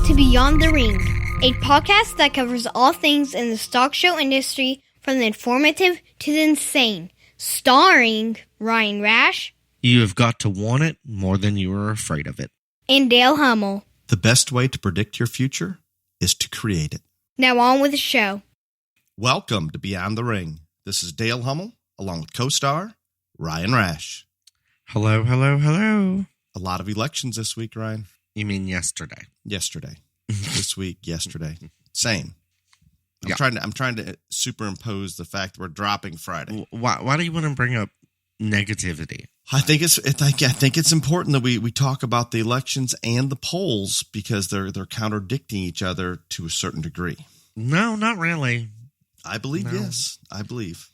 to Beyond the Ring, a podcast that covers all things in the stock show industry from the informative to the insane, starring Ryan Rash. You have got to want it more than you are afraid of it. And Dale Hummel. The best way to predict your future is to create it. Now on with the show. Welcome to Beyond the Ring. This is Dale Hummel, along with co-star Ryan Rash. Hello, hello, hello. A lot of elections this week, Ryan. You mean yesterday? Yesterday. This week, yesterday. Same. I'm trying to superimpose the fact that we're dropping Friday. Why do you want to bring up negativity? I think it's important that we talk about the elections and the polls because they're contradicting each other to a certain degree. No, not really. I believe yes. I believe.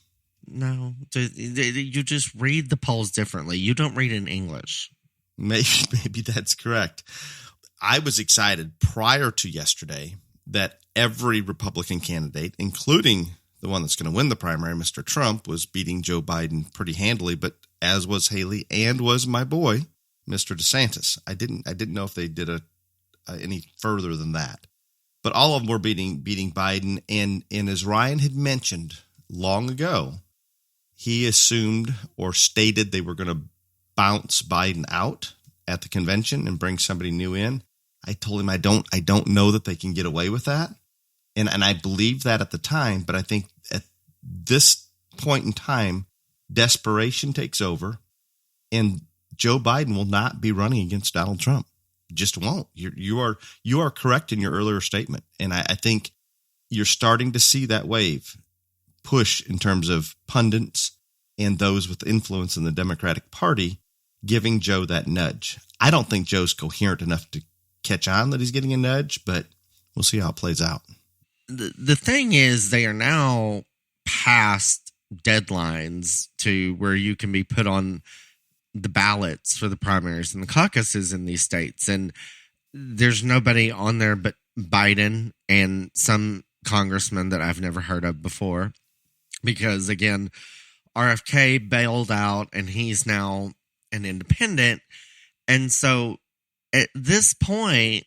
No, you just read the polls differently. You don't read in English. Maybe that's correct. I was excited prior to yesterday that every Republican candidate, including the one that's going to win the primary, Mr. Trump, was beating Joe Biden pretty handily, but as was Haley and was my boy, Mr. DeSantis. I didn't know if they did any further than that. But all of them were beating Biden, and as Ryan had mentioned long ago, he assumed or stated they were going to bounce Biden out at the convention and bring somebody new in. I told him I don't know that they can get away with that. And I believed that at the time, but I think at this point in time, desperation takes over, and Joe Biden will not be running against Donald Trump. Just won't. You are correct in your earlier statement, and I think you're starting to see that wave push in terms of pundits and those with influence in the Democratic Party giving Joe that nudge. I don't think Joe's coherent enough to catch on that he's getting a nudge, but we'll see how it plays out. The thing is, they are now past deadlines to where you can be put on the ballots for the primaries and the caucuses in these states. And there's nobody on there but Biden and some congressman that I've never heard of before. Because, again, RFK bailed out and he's now an independent. And so at this point,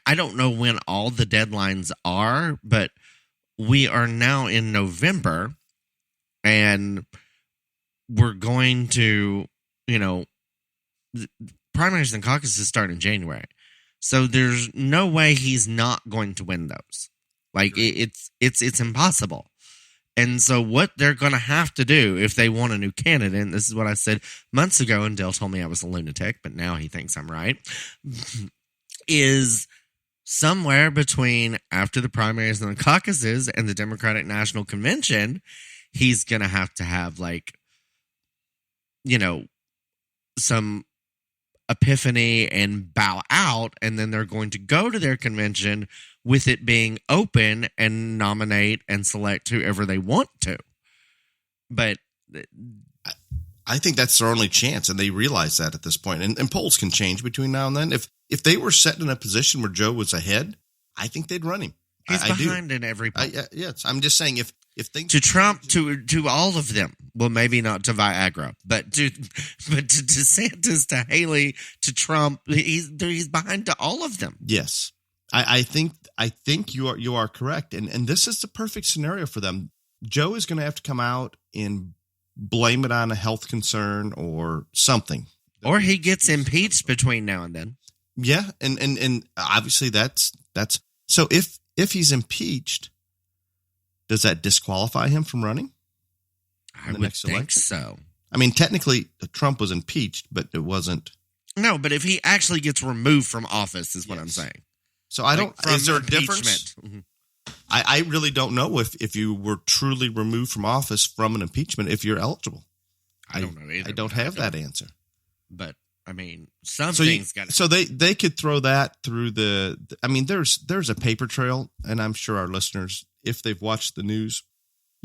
I don't know when all the deadlines are, but we are now in November and we're going to, primaries and caucuses start in January. So there's no way he's not going to win those. Like it's impossible. And so what they're going to have to do if they want a new candidate, and this is what I said months ago, and Dale told me I was a lunatic, but now he thinks I'm right, is somewhere between after the primaries and the caucuses and the Democratic National Convention, he's going to have some epiphany and bow out, and then they're going to go to their convention with it being open and nominate and select whoever they want to. But I think that's their only chance, and they realize that at this point. And polls can change between now and then. If they were set in a position where Joe was ahead, I think they'd run him. He's behind in every poll. Yes, I'm just saying if things to Trump to all of them. Well, maybe not to Viagra, but to DeSantis, to Haley, to Trump, he's behind to all of them. Yes, I think you are correct, and this is the perfect scenario for them. Joe is going to have to come out and blame it on a health concern or something, or he gets impeached between now and then. Yeah, and obviously that's so. If he's impeached, does that disqualify him from running? I would think so. I mean, technically, Trump was impeached, but it wasn't. No, but if he actually gets removed from office, is what I'm saying. So I don't. Is there a difference? Mm-hmm. I really don't know if you were truly removed from office from an impeachment if you're eligible. I don't know either. I don't have that answer. But I mean, something's got to. So they could throw that through the. I mean, there's a paper trail, and I'm sure our listeners, if they've watched the news,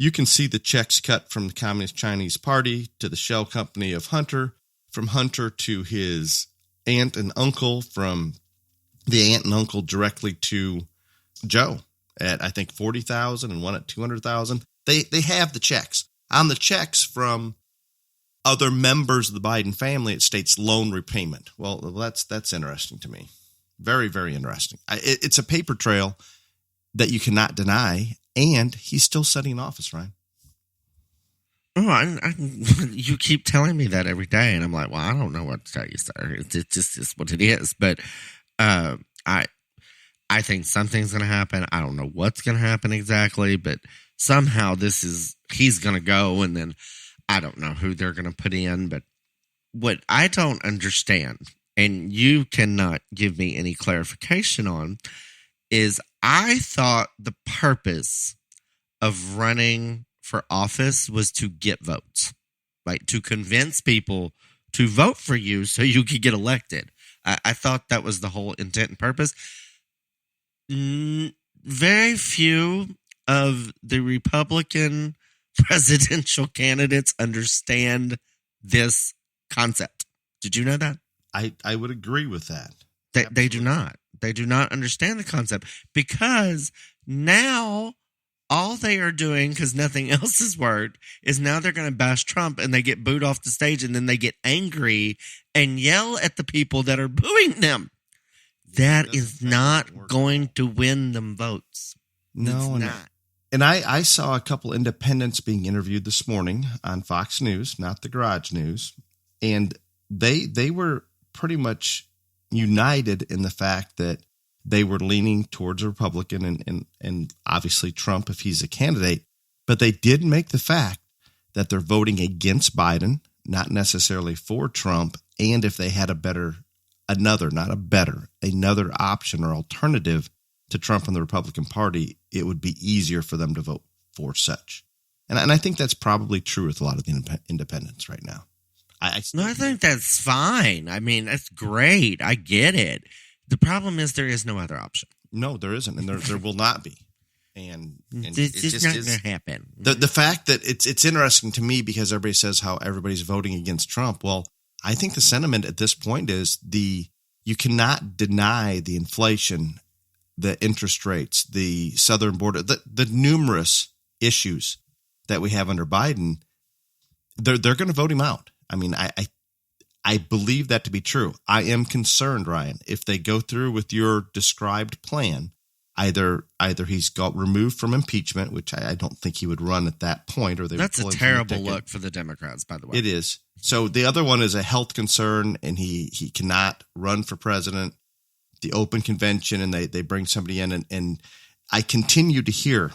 you can see the checks cut from the Communist Chinese Party to the shell company of Hunter, from Hunter to his aunt and uncle, from the aunt and uncle directly to Joe at, I think, $40,000 and one at $200,000. They have the checks. On the checks from other members of the Biden family, it states loan repayment. Well, that's interesting to me. Very, very interesting. It's a paper trail that you cannot deny, and he's still sitting in office, Ryan. Oh, you keep telling me that every day, and I'm like, well, I don't know what to tell you, sir. It's just what it is. But I think something's going to happen. I don't know what's going to happen exactly, but somehow he's going to go, and then I don't know who they're going to put in. But what I don't understand, and you cannot give me any clarification on, is I thought the purpose of running for office was to get votes, like to convince people to vote for you so you could get elected. I thought that was the whole intent and purpose. Very few of the Republican presidential candidates understand this concept. Did you know that? I would agree with that. They do not. They do not understand the concept, because now all they are doing, because nothing else has worked, is now they're going to bash Trump, and they get booed off the stage, and then they get angry and yell at the people that are booing them. That is not going to win them votes. No, it's not. And I saw a couple independents being interviewed this morning on Fox News, not the Garage News, and they were pretty much united in the fact that they were leaning towards a Republican and obviously Trump if he's a candidate, but they did make the fact that they're voting against Biden, not necessarily for Trump, and if they had another option or alternative to Trump and the Republican Party, it would be easier for them to vote for such. And I think that's probably true with a lot of the independents right now. I think that's fine. I mean, that's great. I get it. The problem is there is no other option. No, there isn't, and there will not be. And it's just not going to happen. The fact that it's interesting to me because everybody says how everybody's voting against Trump. Well, I think the sentiment at this point is you cannot deny the inflation, the interest rates, the southern border, the numerous issues that we have under Biden. They're going to vote him out. I mean, I believe that to be true. I am concerned, Ryan, if they go through with your described plan, either he's got removed from impeachment, which I don't think he would run at that point, or that's a terrible look for the Democrats, by the way. It is. So the other one is a health concern, and he cannot run for president. The open convention, and they bring somebody in, and I continue to hear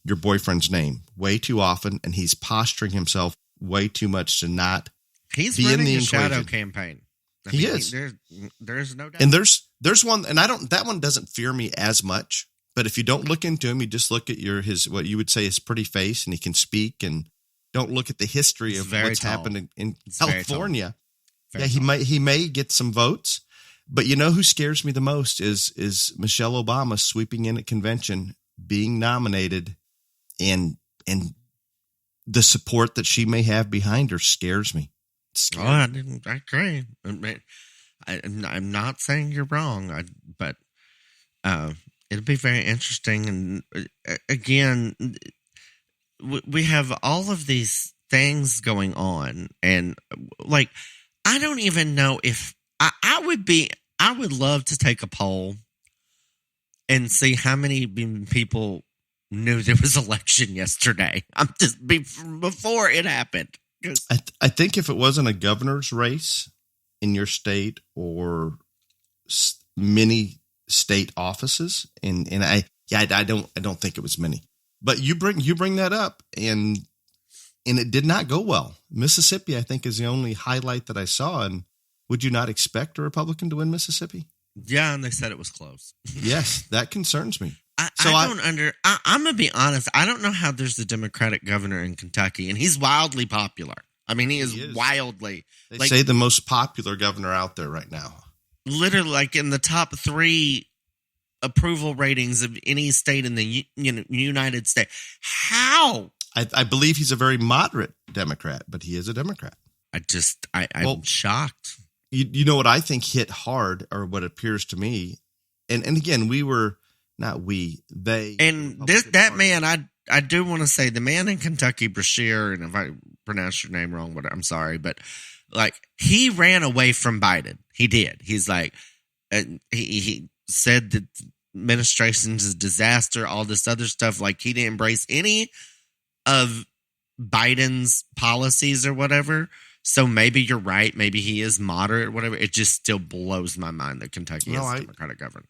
your boyfriend's name way too often, and he's posturing himself way too much to not. He's running a shadow campaign. He is. There's no doubt. And there's one, and that one doesn't fear me as much. But if you don't look into him, you just look at his what you would say his pretty face, and he can speak, and don't look at the history of what's happened in California. He may get some votes, but you know who scares me the most is Michelle Obama sweeping in at convention, being nominated, and the support that she may have behind her scares me. I agree. I'm not saying you're wrong, but it'll be very interesting. And again, we have all of these things going on, and like I don't even know if I would love to take a poll and see how many people knew there was election yesterday. I'm just before it happened. I think if it wasn't a governor's race in your state or many state offices, and I don't think it was many. But you bring that up, and it did not go well. Mississippi, I think, is the only highlight that I saw. And would you not expect a Republican to win Mississippi? Yeah, and they said it was close. Yes, that concerns me. I'm going to be honest. I don't know how there's a Democratic governor in Kentucky, and he's wildly popular. I mean, he is wildly. They say the most popular governor out there right now. Literally, like in the top 3 approval ratings of any state in the United States. How? I believe he's a very moderate Democrat, but he is a Democrat. I'm shocked. You know what I think hit hard, or what appears to me, and again, they. And that man, I do want to say the man in Kentucky, Brashear, and if I pronounce your name wrong, I'm sorry, but like he ran away from Biden. He did. He's like, he said that administration's a disaster, all this other stuff. Like, he didn't embrace any of Biden's policies or whatever. So maybe you're right. Maybe he is moderate or whatever. It just still blows my mind that Kentucky is a Democratic governor.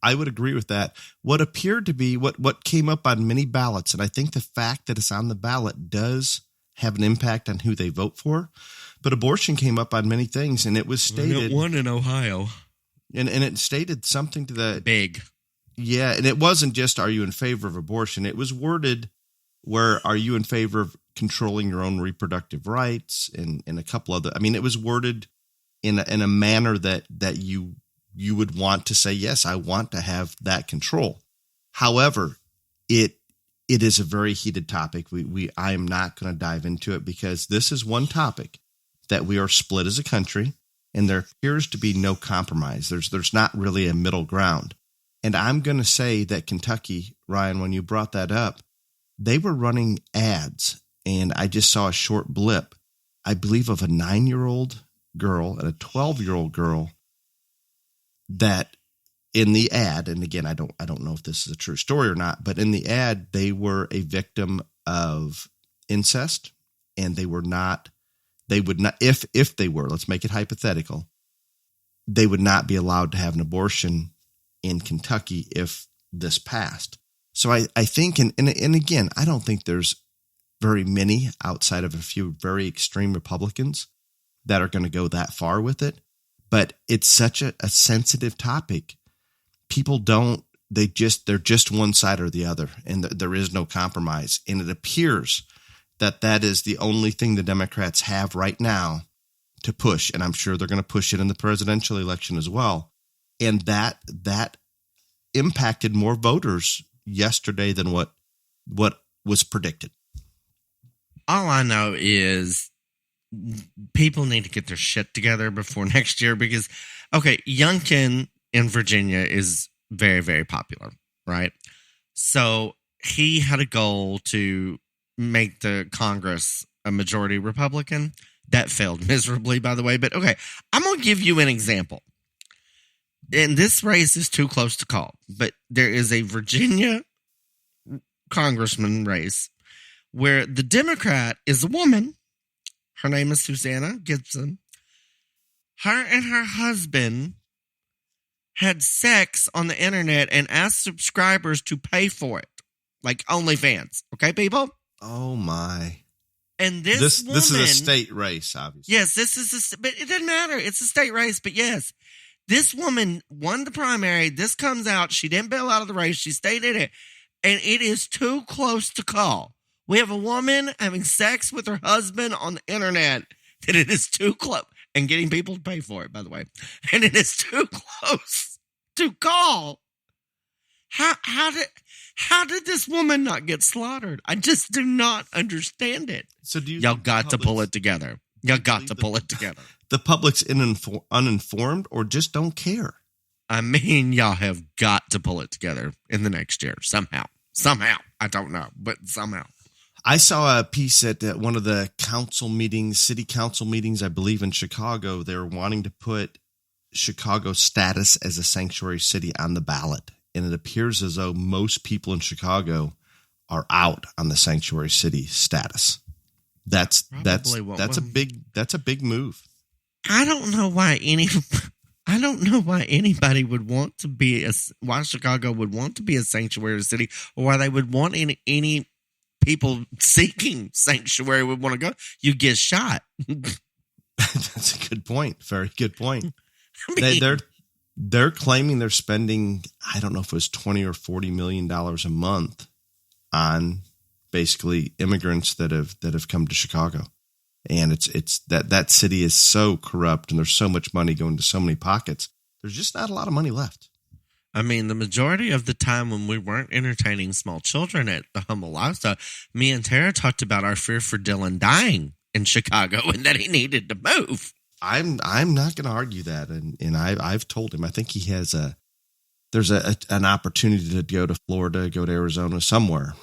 I would agree with that. What appeared to be what came up on many ballots, and I think the fact that it's on the ballot does have an impact on who they vote for, but abortion came up on many things, and it was stated. One in Ohio. And it stated something to the big. Yeah, and it wasn't just, are you in favor of abortion? It was worded where, are you in favor of controlling your own reproductive rights, and a couple other. I mean, it was worded in a manner that you would want to say, yes, I want to have that control. However, it is a very heated topic. I am not going to dive into it because this is one topic that we are split as a country, and there appears to be no compromise. There's not really a middle ground. And I'm going to say that Kentucky, Ryan, when you brought that up, they were running ads, and I just saw a short blip, I believe, of a 9-year-old girl and a 12-year-old girl that in the ad, and again, I don't know if this is a true story or not, but in the ad, they were a victim of incest, and they would not, if they were, let's make it hypothetical, they would not be allowed to have an abortion in Kentucky if this passed. So I think, and again, I don't think there's very many outside of a few very extreme Republicans that are going to go that far with it. But it's such a sensitive topic. People they're just one side or the other, and there is no compromise. And it appears that is the only thing the Democrats have right now to push. And I'm sure they're going to push it in the presidential election as well. And that impacted more voters yesterday than what was predicted. All I know is people need to get their shit together before next year because, okay, Youngkin in Virginia is very, very popular, right? So he had a goal to make the Congress a majority Republican. That failed miserably, by the way. But okay, I'm going to give you an example. And this race is too close to call, but there is a Virginia congressman race where the Democrat is a woman. Her name is Susanna Gibson. Her and her husband had sex on the internet and asked subscribers to pay for it, like OnlyFans. Okay, people? Oh, my. And this woman... This is a state race, obviously. Yes, this is but it doesn't matter. It's a state race, but yes. This woman won the primary. This comes out. She didn't bail out of the race. She stayed in it. And it is too close to call. We have a woman having sex with her husband on the internet that it is too close. And getting people to pay for it, by the way. And it is too close to call. How did this woman not get slaughtered? I just do not understand it. So do y'all got to pull it together. Y'all got to pull it together. The public's uninformed or just don't care. I mean, y'all have got to pull it together in the next year somehow. Somehow. I don't know, but somehow. I saw a piece at one of the city council meetings, I believe in Chicago. They were wanting to put Chicago's status as a sanctuary city on the ballot. And it appears as though most people in Chicago are out on the sanctuary city status. That's a big move. I don't know why anybody would want to be why Chicago would want to be a sanctuary city, or why they would want any people seeking sanctuary would want to go. You get shot. That's a good point. Very good point. I mean, they're claiming they're spending, I don't know if it was $20 or $40 million a month on basically immigrants that have come to Chicago. And it's that city is so corrupt, and there's so much money going to so many pockets. There's just not a lot of money left. I mean, the majority of the time when we weren't entertaining small children at the Humble Lifestyle, me and Tara talked about our fear for Dylan dying in Chicago and that he needed to move. I'm not going to argue that, and I've told him I think he has there's an opportunity to go to Florida, go to Arizona, somewhere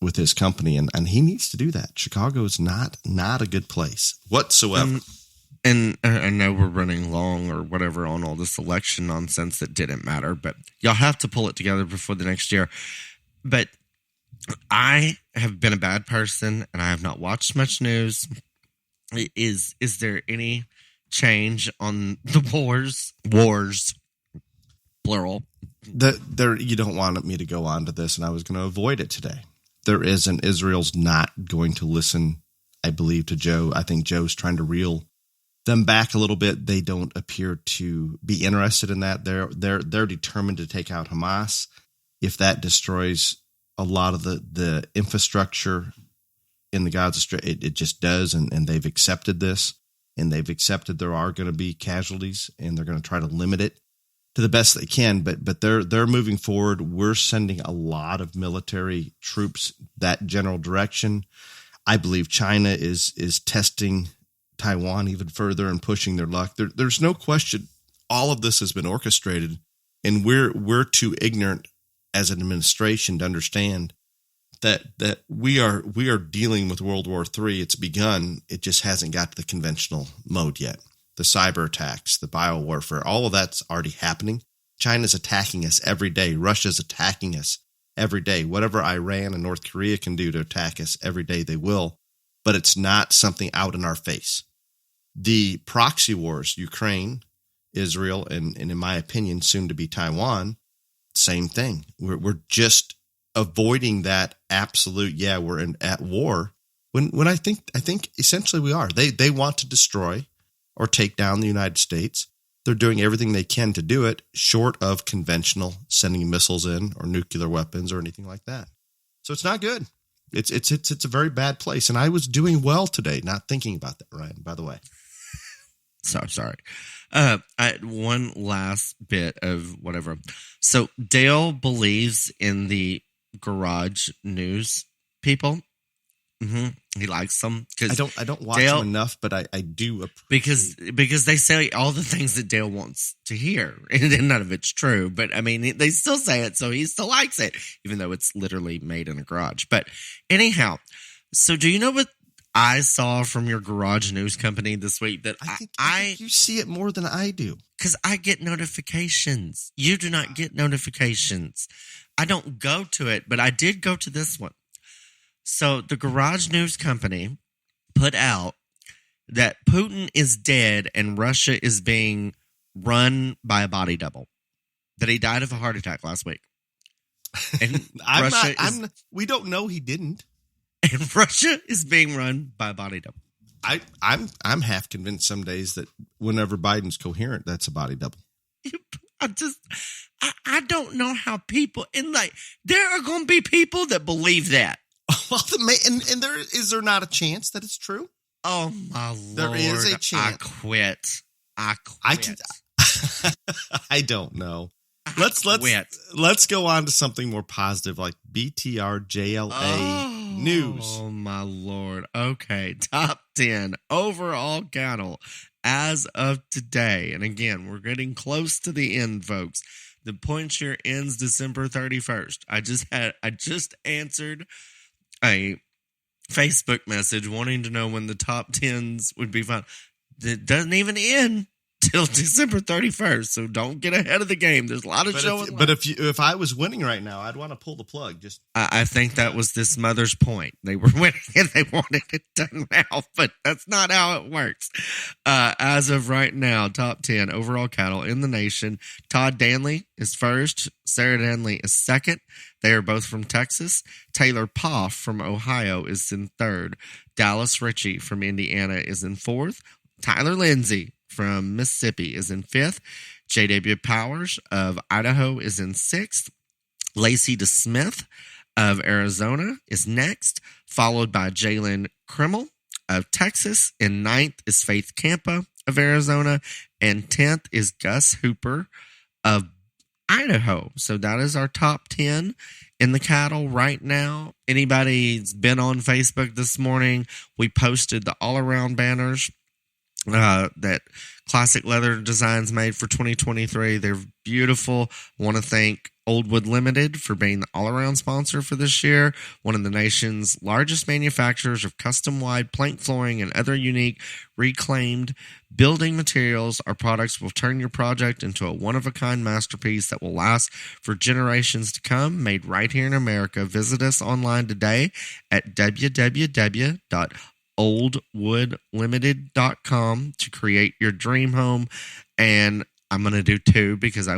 with his company, and he needs to do that. Chicago is not a good place whatsoever. And I know we're running long or whatever on all this election nonsense that didn't matter, but y'all have to pull it together before the next year. But I have been a bad person and I have not watched much news. Is there any change on the wars, plural? You don't want me to go on to this, and I was going to avoid it today. There is, and Israel's not going to listen, I believe, to Joe. I think Joe's trying to reel them back a little bit. They don't appear to be interested in that. They're determined to take out Hamas. If that destroys a lot of the infrastructure in the Gaza Strip, it just does, and they've accepted this, and they've accepted there are going to be casualties, and they're going to try to limit it to the best they can. But they're moving forward. We're sending a lot of military troops that general direction. I believe China is testing Taiwan even further and pushing their luck. There's no question all of this has been orchestrated, and we're too ignorant as an administration to understand that we are dealing with World War III. It's begun. It just hasn't got to the conventional mode yet. The cyber attacks, the biowarfare, all of that's already happening. China's attacking us every day. Russia's attacking us every day. Whatever Iran and North Korea can do to attack us every day, they will. But it's not something out in our face. The proxy wars, Ukraine, Israel, and in my opinion, soon to be Taiwan, same thing. We're just avoiding that absolute, we're at war. When I think essentially we are. They want to destroy or take down the United States. They're doing everything they can to do it, short of conventional sending missiles in or nuclear weapons or anything like that. So it's not good. It's a very bad place. And I was doing well today, not thinking about that, Ryan, by the way. So sorry. One last bit of whatever. So Dale believes in the garage news people. Mm-hmm. He likes them because I don't watch them enough, but I do appreciate because they say all the things that Dale wants to hear, and none of it's true. But I mean, they still say it, so he still likes it, even though it's literally made in a garage. But anyhow, so do you know what I saw from your garage news company this week? That I think you see it more than I do because I get notifications. You do not get notifications. I don't go to it, but I did go to this one. So the Garage News Company put out that Putin is dead and Russia is being run by a body double. That he died of a heart attack last week. And we don't know he didn't. And Russia is being run by a body double. I'm half convinced some days that whenever Biden's coherent, that's a body double. I don't know how people, and like there are going to be people that believe that. Well, and is there not a chance that it's true? Oh my Lord! There is a chance. I quit. I don't know. Let's go on to something more positive, like BTRJLA news. Oh my Lord! Okay, top 10 overall cattle as of today, and again, we're getting close to the end, folks. The point share ends December 31st. I just answered a Facebook message wanting to know when the top 10s would be found. It doesn't even end till December 31st, so don't get ahead of the game. There's a lot of showing. But if I was winning right now, I'd want to pull the plug. I think that was this mother's point. They were winning and they wanted it done now, but that's not how it works. As of right now, top 10 overall cattle in the nation. Todd Danley is first. Sarah Danley is second. They are both from Texas. Taylor Poff from Ohio is in third. Dallas Ritchie from Indiana is in fourth. Tyler Lindsay from Mississippi is in fifth. J.W. Powers of Idaho is in sixth. Lacey DeSmith of Arizona is next, followed by Jalen Krimmel of Texas. In ninth is Faith Campa of Arizona, and 10th is Gus Hooper of Idaho. So that is our top 10 in the cattle right now. Anybody's been on Facebook this morning, we posted the all-around banners that Classic Leather Designs made for 2023. They're beautiful. I want to thank Old Wood Limited for being the all-around sponsor for this year. One of the nation's largest manufacturers of custom-wide plank flooring and other unique reclaimed building materials. Our products will turn your project into a one-of-a-kind masterpiece that will last for generations to come, made right here in America. Visit us online today at www.oldwoodlimited.com to create your dream home. And I'm going to do 2 because I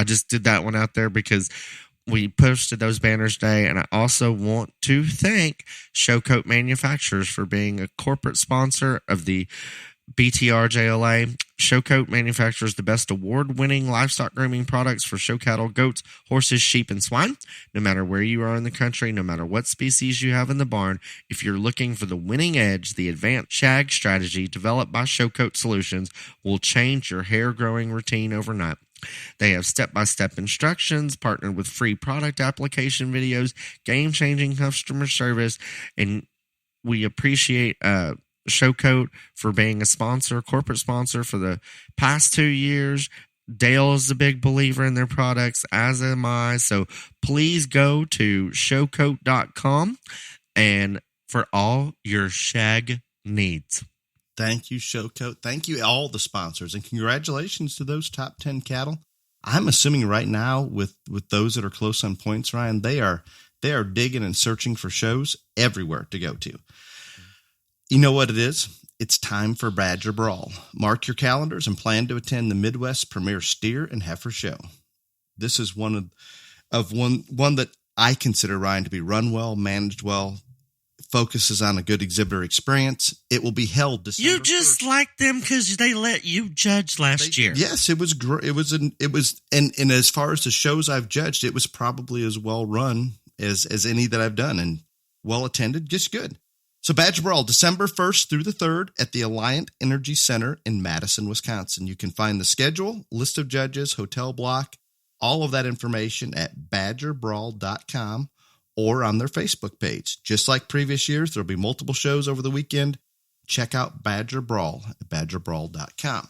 just did that one out there because we posted those banners today. And I also want to thank Showcoat Manufacturers for being a corporate sponsor of the BTRJLA. Showcoat manufactures the best award-winning livestock grooming products for show cattle, goats, horses, sheep, and swine. No matter where you are in the country, no matter what species you have in the barn, if you're looking for the winning edge, the advanced shag strategy developed by Showcoat Solutions will change your hair growing routine overnight. They have step-by-step instructions, partnered with free product application videos, game-changing customer service, and we appreciate Showcoat for being a sponsor, corporate sponsor for the past 2 years. Dale is a big believer in their products, as am I. So please go to showcoat.com and for all your shag needs. Thank you, Showcoat. Thank you, all the sponsors, and congratulations to those top 10 cattle. I'm assuming right now with those that are close on points, Ryan, they are digging and searching for shows everywhere to go to. You know what it is? It's time for Badger Brawl. Mark your calendars and plan to attend the Midwest Premier Steer and Heifer Show. This is one that I consider, Ryan, to be run well, managed well, focuses on a good exhibitor experience. It will be held December 1st. You just like them because they let you judge last year. Yes, it was great. And as far as the shows I've judged, it was probably as well run as any that I've done, and well attended, just good. So Badger Brawl, December 1st through the 3rd at the Alliant Energy Center in Madison, Wisconsin. You can find the schedule, list of judges, hotel block, all of that information at badgerbrawl.com or on their Facebook page. Just like previous years, there'll be multiple shows over the weekend. Check out Badger Brawl at badgerbrawl.com.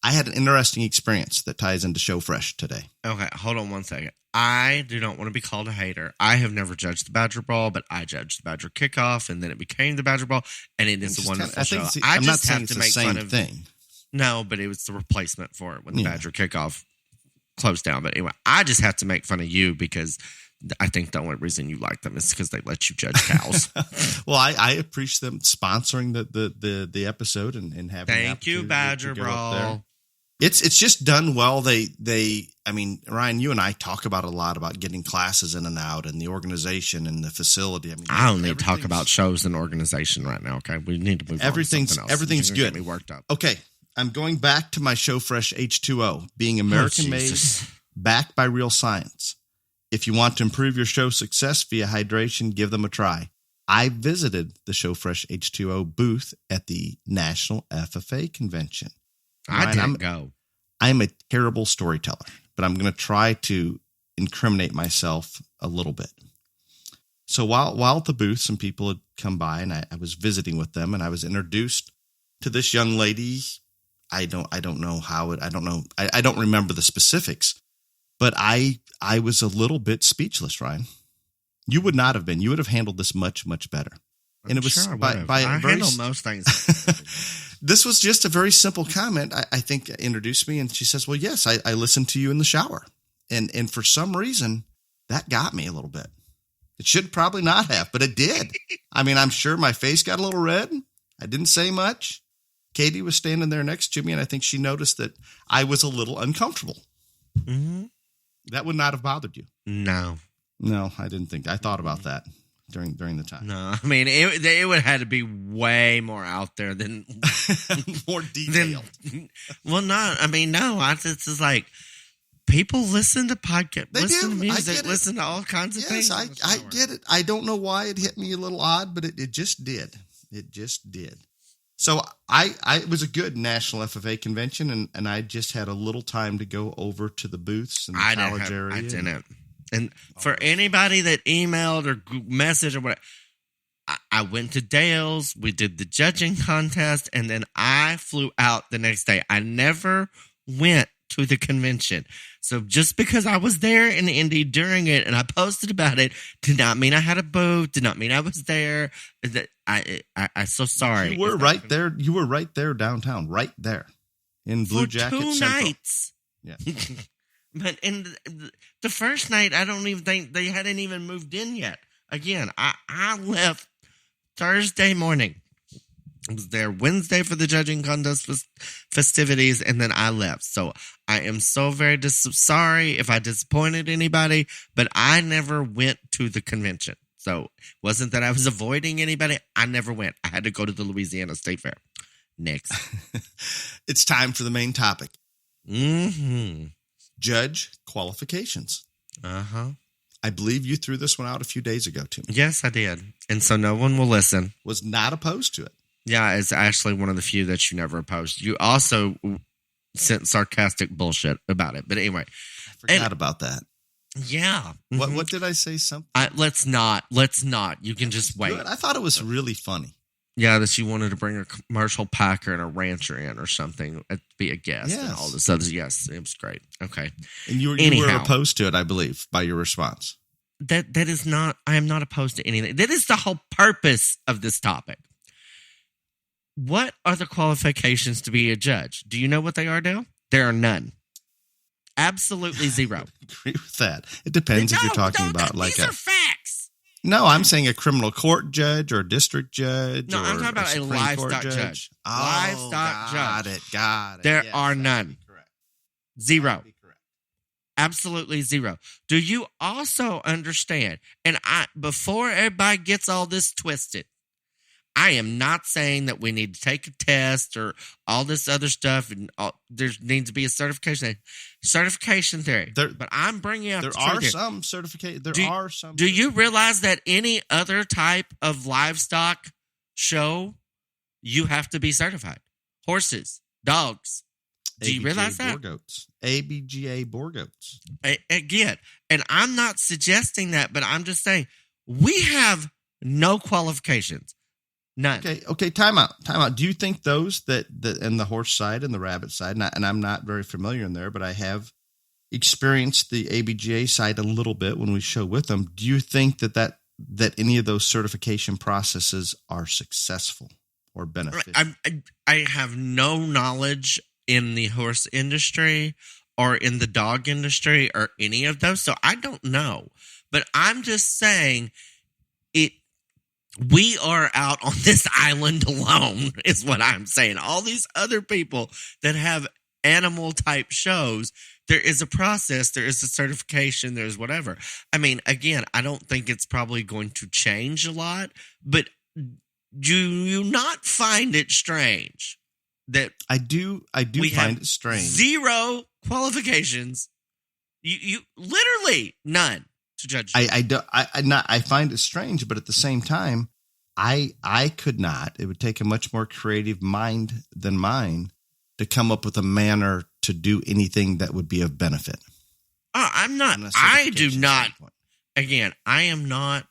I had an interesting experience that ties into Show Fresh today. Okay, hold on one second. I do not want to be called a hater. I have never judged the Badger Brawl, but I judged the Badger Kickoff, and then it became the Badger Brawl, and it is a wonderful show. I'm not saying it's the same thing. No, but it was the replacement for it when the Badger Kickoff closed down. But anyway, I just have to make fun of you because I think the only reason you like them is because they let you judge cows. Well, I appreciate them sponsoring the episode and having. Thank you, Badger Brawl. It's just done well. I mean, Ryan, you and I talk about a lot about getting classes in and out and the organization and the facility. I don't need to talk about shows and organization right now. Okay, we need to move on to something else. Everything's good. Get me worked up. Okay, I'm going back to my Show Fresh H2O, being American made, backed by real science. If you want to improve your show success via hydration, give them a try. I visited the Show Fresh H2O booth at the National FFA convention. I didn't go. I'm a terrible storyteller, but I'm going to try to incriminate myself a little bit. So while at the booth, some people had come by, and I was visiting with them, and I was introduced to this young lady. I don't remember the specifics, but I was a little bit speechless, Ryan. You would not have been. You would have handled this much, much better. And it was sure by I handle most things. This was just a very simple comment. I think introduced me, and she says, "Well, yes, I listened to you in the shower," and for some reason that got me a little bit. It should probably not have, but it did. I mean, I'm sure my face got a little red. I didn't say much. Katie was standing there next to me, and I think she noticed that I was a little uncomfortable. Mm-hmm. That would not have bothered you. No, I didn't think. I thought about that during the time. No, I mean it would have to be way more out there than more detailed. Well, no, I mean no. It's just like people listen to podcasts, listen to music, listen to all kinds of things. Yes, I get it. I don't know why it hit me a little odd, but it just did. It just did. So it was a good National FFA convention, and I just had a little time to go over to the booths in the college area. I didn't. And for anybody that emailed or messaged or whatever, I went to Dale's. We did the judging contest, and then I flew out the next day. I never went to the convention. So just because I was there in Indy during it and I posted about it did not mean I had a booth, did not mean I was there. I'm so sorry. You were right there. You were right there downtown, right there in Blue Jacket Central. 2 Central. nights. Yeah. But in the first night, I don't even think they hadn't even moved in yet. Again, I left Thursday morning. I was there Wednesday for the judging contest festivities, and then I left. So I am so very sorry if I disappointed anybody, but I never went to the convention. So it wasn't that I was avoiding anybody. I never went. I had to go to the Louisiana State Fair. Next. It's time for the main topic. Mm-hmm. Judge qualifications. Uh-huh. I believe you threw this one out a few days ago, too. Yes, I did. And so no one will listen. Was not opposed to it. Yeah, it's actually one of the few that you never opposed. You also sent sarcastic bullshit about it. But anyway. I forgot about that. Yeah. Mm-hmm. What did I say? Something? Let's not. You can just wait. Good. I thought it was really funny. Yeah, that you wanted to bring a commercial packer and a rancher in or something to be a guest and all this other. Yes, it was great. Okay. And you were opposed to it, I believe, by your response. That is not, I am not opposed to anything. That is the whole purpose of this topic. What are the qualifications to be a judge? Do you know what they are, Dale? There are none. Absolutely zero. I agree with that. It depends if you're talking about these are facts. No, I'm saying a criminal court judge or a district judge. No, I'm talking about a livestock judge. Livestock judge. Got it. There are none. Zero. Absolutely zero. Do you also understand? And before everybody gets all this twisted, I am not saying that we need to take a test or all this other stuff, and there needs to be a certification theory. But I'm bringing up there are some certification. Do you realize that any other type of livestock show, you have to be certified? Horses, dogs. Do you realize that? ABGA boar goats. Again, and I'm not suggesting that, but I'm just saying we have no qualifications. None. Okay. Time out. Do you think those that in the horse side and the rabbit side, and I'm not very familiar in there, but I have experienced the ABGA side a little bit when we show with them. Do you think that any of those certification processes are successful or beneficial? I have no knowledge in the horse industry or in the dog industry or any of those, so I don't know. But I'm just saying we are out on this island alone, is what I'm saying. All these other people that have animal type shows, there is a process, there is a certification, there's whatever. I mean, again, I don't think it's probably going to change a lot, but do you not find it strange that I do find it strange. Zero qualifications. You literally none. To judge. I find it strange, but at the same time, I could not. It would take a much more creative mind than mine to come up with a manner to do anything that would be of benefit. I'm not. I do not. Again, I am not.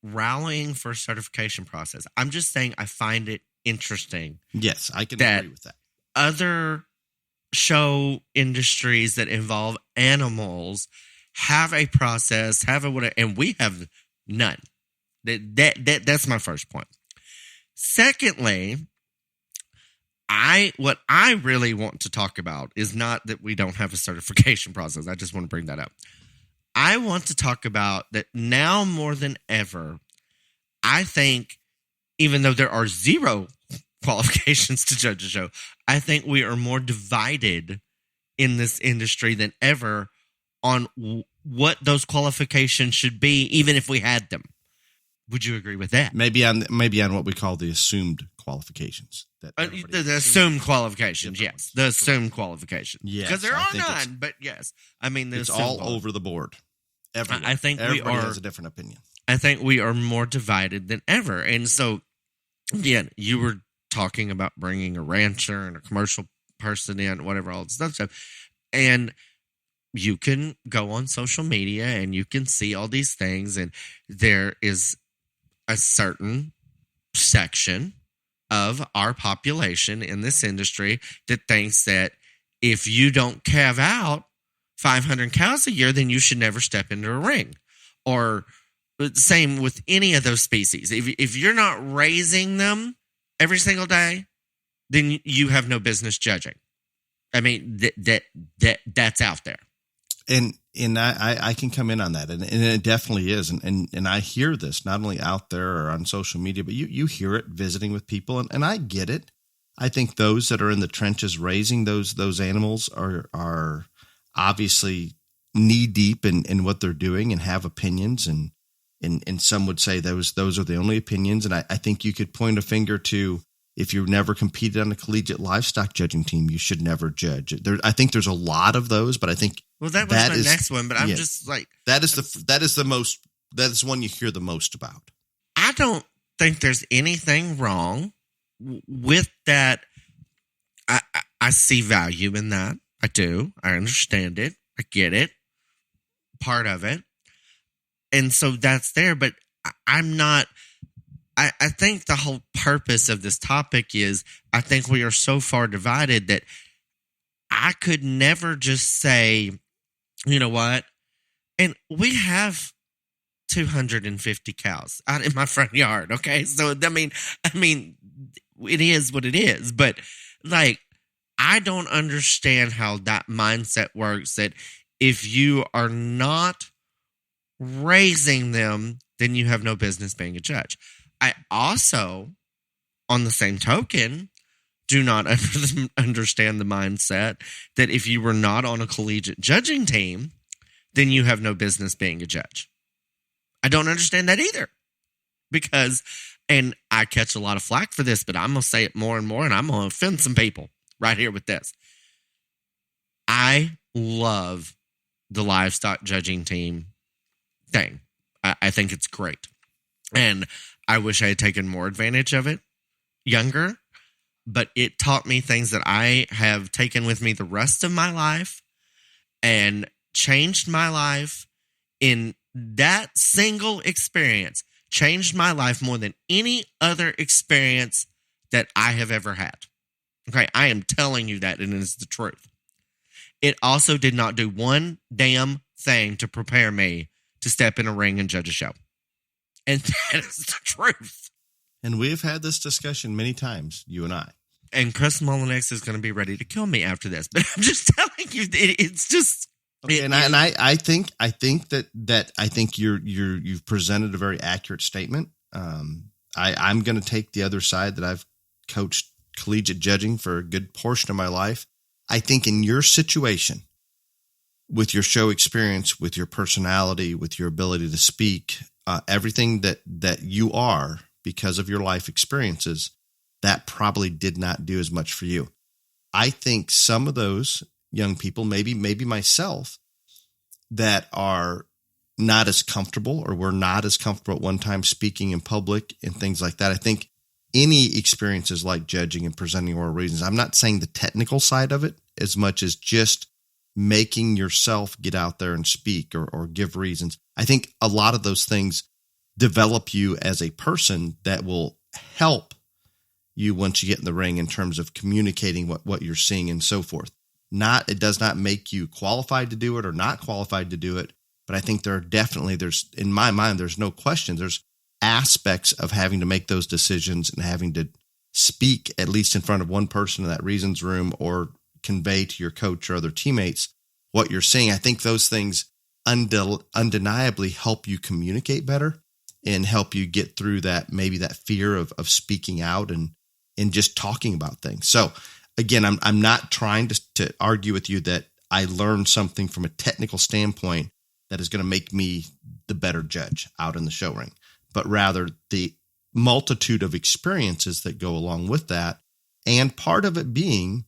Rallying for a certification process. I'm just saying I find it interesting. Yes, I can agree with that. Other show industries that involve animals have a process, have a whatever, and we have none. That's my first point. Secondly, what I really want to talk about is not that we don't have a certification process. I just want to bring that up. I want to talk about that now more than ever. I think, even though there are zero qualifications to judge a show, I think we are more divided in this industry than ever on what those qualifications should be, even if we had them. Would you agree with that? Maybe on what we call the assumed qualifications. The assumed qualifications, yes. The assumed qualifications. Yes. Because there are none, but yes. I mean, it's all over the board. Everywhere. I think everybody has a different opinion. I think we are more divided than ever. And so, again, you were talking about bringing a rancher and a commercial person in, whatever, all this stuff. And you can go on social media and you can see all these things, and there is a certain section of our population in this industry that thinks that if you don't calve out 500 cows a year, then you should never step into a ring. Or same with any of those species. If you're not raising them every single day, then you have no business judging. I mean, that's out there. And I can come in on that, and it definitely is. And I hear this not only out there or on social media, but you hear it visiting with people, and I get it. I think those that are in the trenches raising those animals are obviously knee deep in what they're doing and have opinions, and some would say those are the only opinions. And I think you could point a finger to, if you've never competed on a collegiate livestock judging team, you should never judge. I think there's a lot of those, but I think that was my next one. But I'm just like, that is one you hear the most about. I don't think there's anything wrong with that. I see value in that. I do. I understand it. I get it. Part of it. And so that's there, but I'm not. I think the whole purpose of this topic is, I think we are so far divided that I could never just say, you know what? And we have 250 cows out in my front yard. Okay. So, I mean, it is what it is, but like, I don't understand how that mindset works, that if you are not raising them, then you have no business being a judge. I also, on the same token, do not understand the mindset that if you were not on a collegiate judging team, then you have no business being a judge. I don't understand that either, because, and I catch a lot of flack for this, but I'm going to say it more and more, and I'm going to offend some people right here with this. I love the livestock judging team thing. I think it's great. And I wish I had taken more advantage of it younger, but it taught me things that I have taken with me the rest of my life and changed my life. In that single experience, changed my life more than any other experience that I have ever had. Okay, I am telling you that, and it is the truth. It also did not do one damn thing to prepare me to step in a ring and judge a show. And that is the truth. And we've had this discussion many times, you and I. And Chris Mullinex is going to be ready to kill me after this. But I'm just telling you, it's just. Okay, I think you've presented a very accurate statement. I'm going to take the other side, that I've coached collegiate judging for a good portion of my life. I think in your situation, with your show experience, with your personality, with your ability to speak, everything that you are because of your life experiences, that probably did not do as much for you. I think some of those young people, maybe myself, that are not as comfortable, or were not as comfortable at one time speaking in public and things like that. I think any experiences like judging and presenting oral reasons, I'm not saying the technical side of it as much as just making yourself get out there and speak or give reasons. I think a lot of those things develop you as a person that will help you once you get in the ring in terms of communicating what you're seeing and so forth. It does not make you qualified to do it or not qualified to do it. But I think there's in my mind, there's no question. There's aspects of having to make those decisions and having to speak at least in front of one person in that reasons room, or convey to your coach or other teammates what you're seeing. I think those things undeniably help you communicate better and help you get through maybe that fear of speaking out and just talking about things. So again, I'm not trying to argue with you that I learned something from a technical standpoint that is going to make me the better judge out in the show ring, but rather the multitude of experiences that go along with that. And part of it being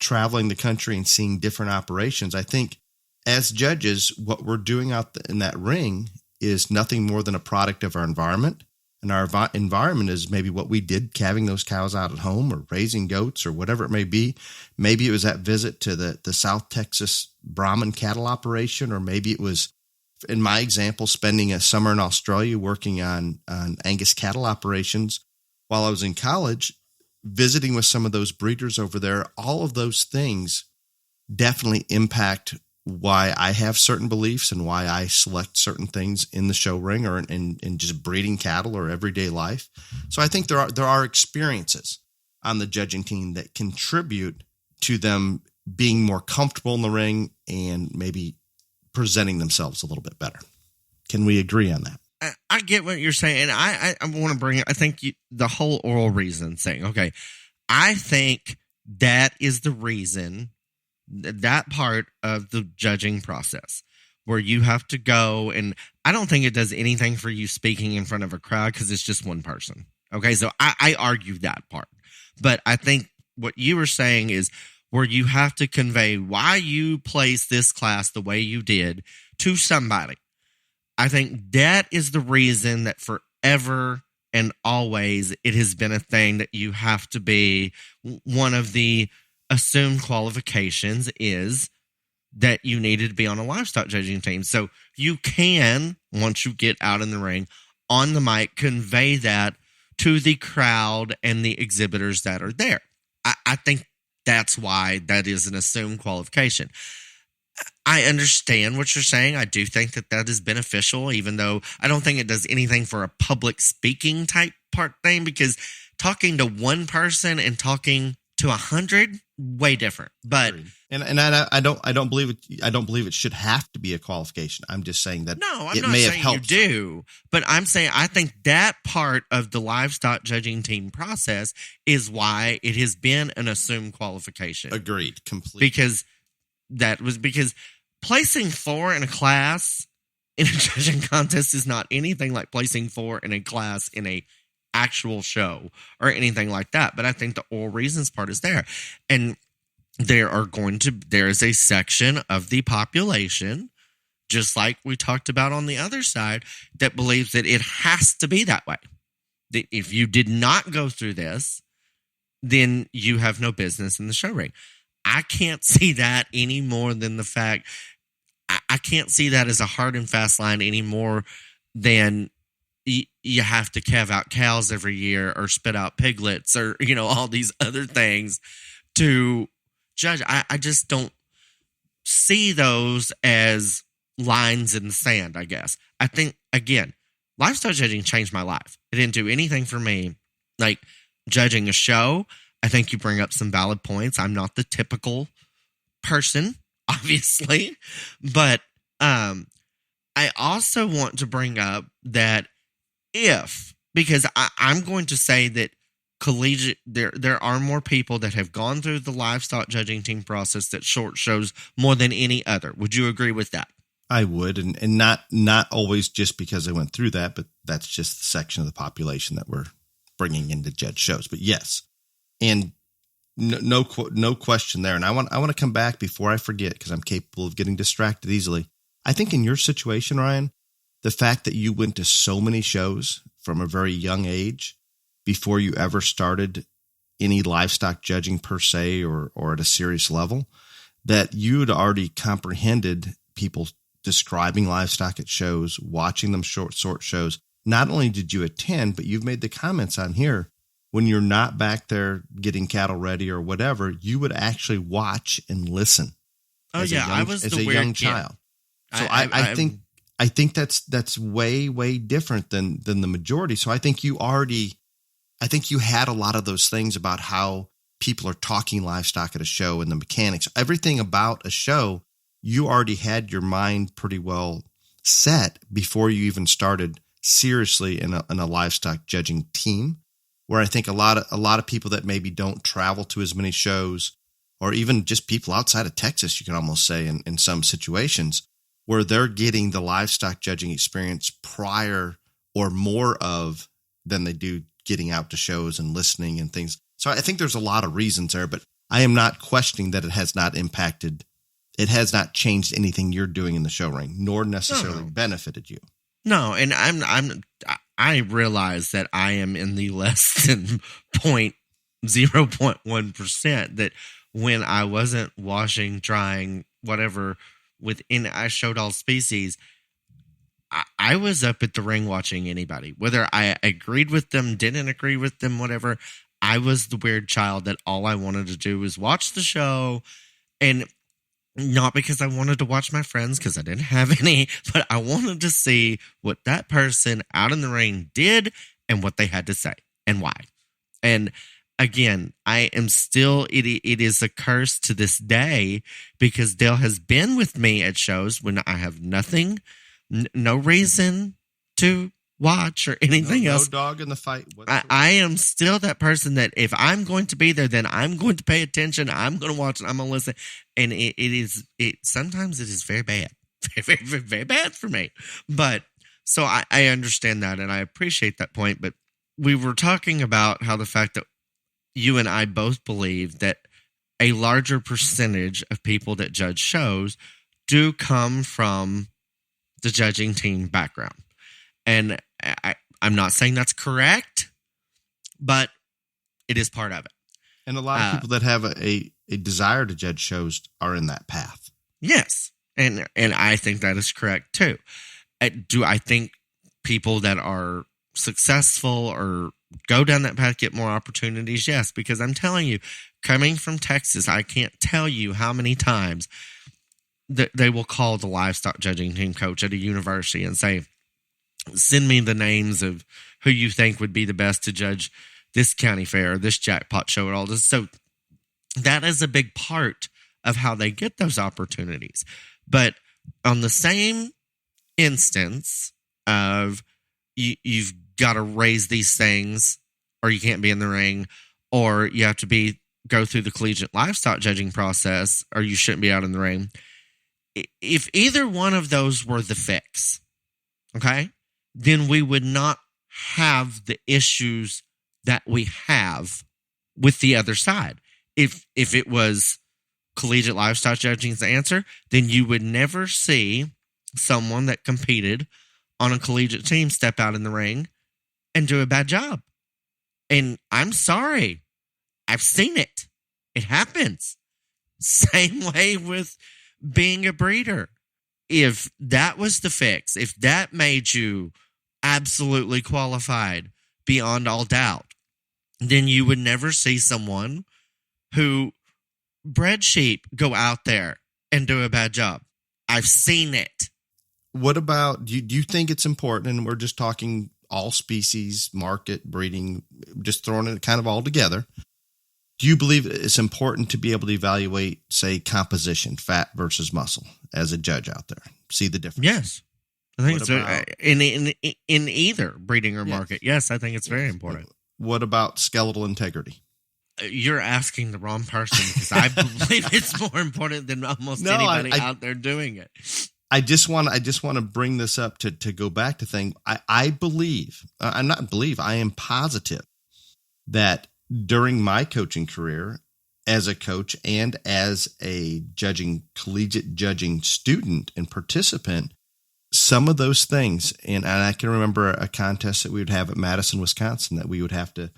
traveling the country and seeing different operations. I think as judges, what we're doing out in that ring is nothing more than a product of our environment. And our environment is maybe what we did, calving those cows out at home or raising goats or whatever it may be. Maybe it was that visit to the South Texas Brahman cattle operation, or maybe it was, in my example, spending a summer in Australia working on Angus cattle operations while I was in college, visiting with some of those breeders over there. All of those things definitely impact why I have certain beliefs and why I select certain things in the show ring or in just breeding cattle or everyday life. So I think there are experiences on the judging team that contribute to them being more comfortable in the ring and maybe presenting themselves a little bit better. Can we agree on that? I get what you're saying. I want to bring it. I think the whole oral reason thing. Okay. I think that is the reason, that part of the judging process where you have to go, and I don't think it does anything for you speaking in front of a crowd because it's just one person. Okay. So I argue that part, but I think what you were saying is where you have to convey why you placed this class the way you did to somebody. I think that is the reason that forever and always it has been a thing that you have to be. One of the assumed qualifications is that you needed to be on a livestock judging team. So you can, once you get out in the ring, on the mic, convey that to the crowd and the exhibitors that are there. I think that's why that is an assumed qualification. I understand what you're saying. I do think that is beneficial, even though I don't think it does anything for a public speaking type part thing, because talking to one person and talking to 100, way different. But and I don't believe it. I don't believe it should have to be a qualification. I'm just saying that no, I'm it not may saying have helped you do, but I'm saying I think that part of the livestock judging team process is why it has been an assumed qualification. Agreed, completely. Because placing 4 in a class in a judging contest is not anything like placing 4 in a class in a actual show or anything like that. But I think the oral reasons part is there. And there is a section of the population, just like we talked about on the other side, that believes that it has to be that way. That if you did not go through this, then you have no business in the show ring. I can't see that any more than the fact, I can't see that as a hard and fast line any more than you have to calve out cows every year or spit out piglets or, all these other things to judge. I just don't see those as lines in the sand, I guess. I think, again, livestock judging changed my life. It didn't do anything for me like judging a show. I think you bring up some valid points. I'm not the typical person, obviously, but I also want to bring up that because I'm going to say that collegiate, there are more people that have gone through the livestock judging team process that short shows more than any other. Would you agree with that? I would, and not always just because I went through that, but that's just the section of the population that we're bringing in to judge shows. But yes, and no question there. And I want to come back before I forget, because I'm capable of getting distracted easily. I think in your situation, Ryan, the fact that you went to so many shows from a very young age before you ever started any livestock judging per se or at a serious level, that you had already comprehended people describing livestock at shows, watching them short shows. Not only did you attend, but you've made the comments on here, when you're not back there getting cattle ready or whatever, you would actually watch and listen. Oh yeah, I was as a young child. So I think that's way different than the majority. So I think you had a lot of those things about how people are talking livestock at a show and the mechanics, everything about a show. You already had your mind pretty well set before you even started seriously in a livestock judging team. Where I think a lot of people that maybe don't travel to as many shows, or even just people outside of Texas, you can almost say in some situations, where they're getting the livestock judging experience prior or more of than they do getting out to shows and listening and things. So I think there's a lot of reasons there, but I am not questioning that it has not changed anything you're doing in the show ring, nor necessarily benefited you. No, and I realize that I am in the less than 0.1%, that when I wasn't washing, drying, whatever, I showed all species, I was up at the ring watching anybody. Whether I agreed with them, didn't agree with them, whatever, I was the weird child that all I wanted to do was watch the show. And Not because I wanted to watch my friends, because I didn't have any, but I wanted to see what that person out in the ring did and what they had to say and why. And again, I am still, it is a curse to this day, because Dale has been with me at shows when I have nothing, no reason to watch or anything else. No dog in the fight. I am still that person that if I'm going to be there, then I'm going to pay attention. I'm going to watch it. I'm going to listen. And sometimes it is very bad, very, very, very bad for me. But so I understand that, and I appreciate that point. But we were talking about how the fact that you and I both believe that a larger percentage of people that judge shows do come from the judging team background. And I'm not saying that's correct, but it is part of it. And a lot of people that have a desire to judge shows are in that path. Yes. And I think that is correct too. Do I think people that are successful or go down that path get more opportunities? Yes, because I'm telling you, coming from Texas, I can't tell you how many times that they will call the livestock judging team coach at a university and say, send me the names of who you think would be the best to judge this county fair, or this jackpot show, and all this. So that is a big part of how they get those opportunities. But on the same instance of you've got to raise these things, or you can't be in the ring, or you have to go through the collegiate livestock judging process, or you shouldn't be out in the ring. If either one of those were the fix, okay, then we would not have the issues that we have with the other side. If it was collegiate livestock judging is the answer, then you would never see someone that competed on a collegiate team step out in the ring and do a bad job. And I'm sorry, I've seen it. It happens. Same way with being a breeder. If that was the fix, if that made you absolutely qualified beyond all doubt, then you would never see someone who bred sheep go out there and do a bad job. I've seen it. What about, do you think it's important, and we're just talking all species, market, breeding, just throwing it kind of all together. Do you believe it's important to be able to evaluate, say, composition, fat versus muscle, as a judge out there? See the difference? Yes. I think it's in either breeding or market. Yes, I think it's very important. What about skeletal integrity? You're asking the wrong person, because I believe it's more important than almost anybody out there doing it. I just want to bring this up to go back to thing. I am positive that during my coaching career as a coach and as a collegiate judging student and participant, some of those things, and I can remember a contest that we would have at Madison, Wisconsin, that we would have to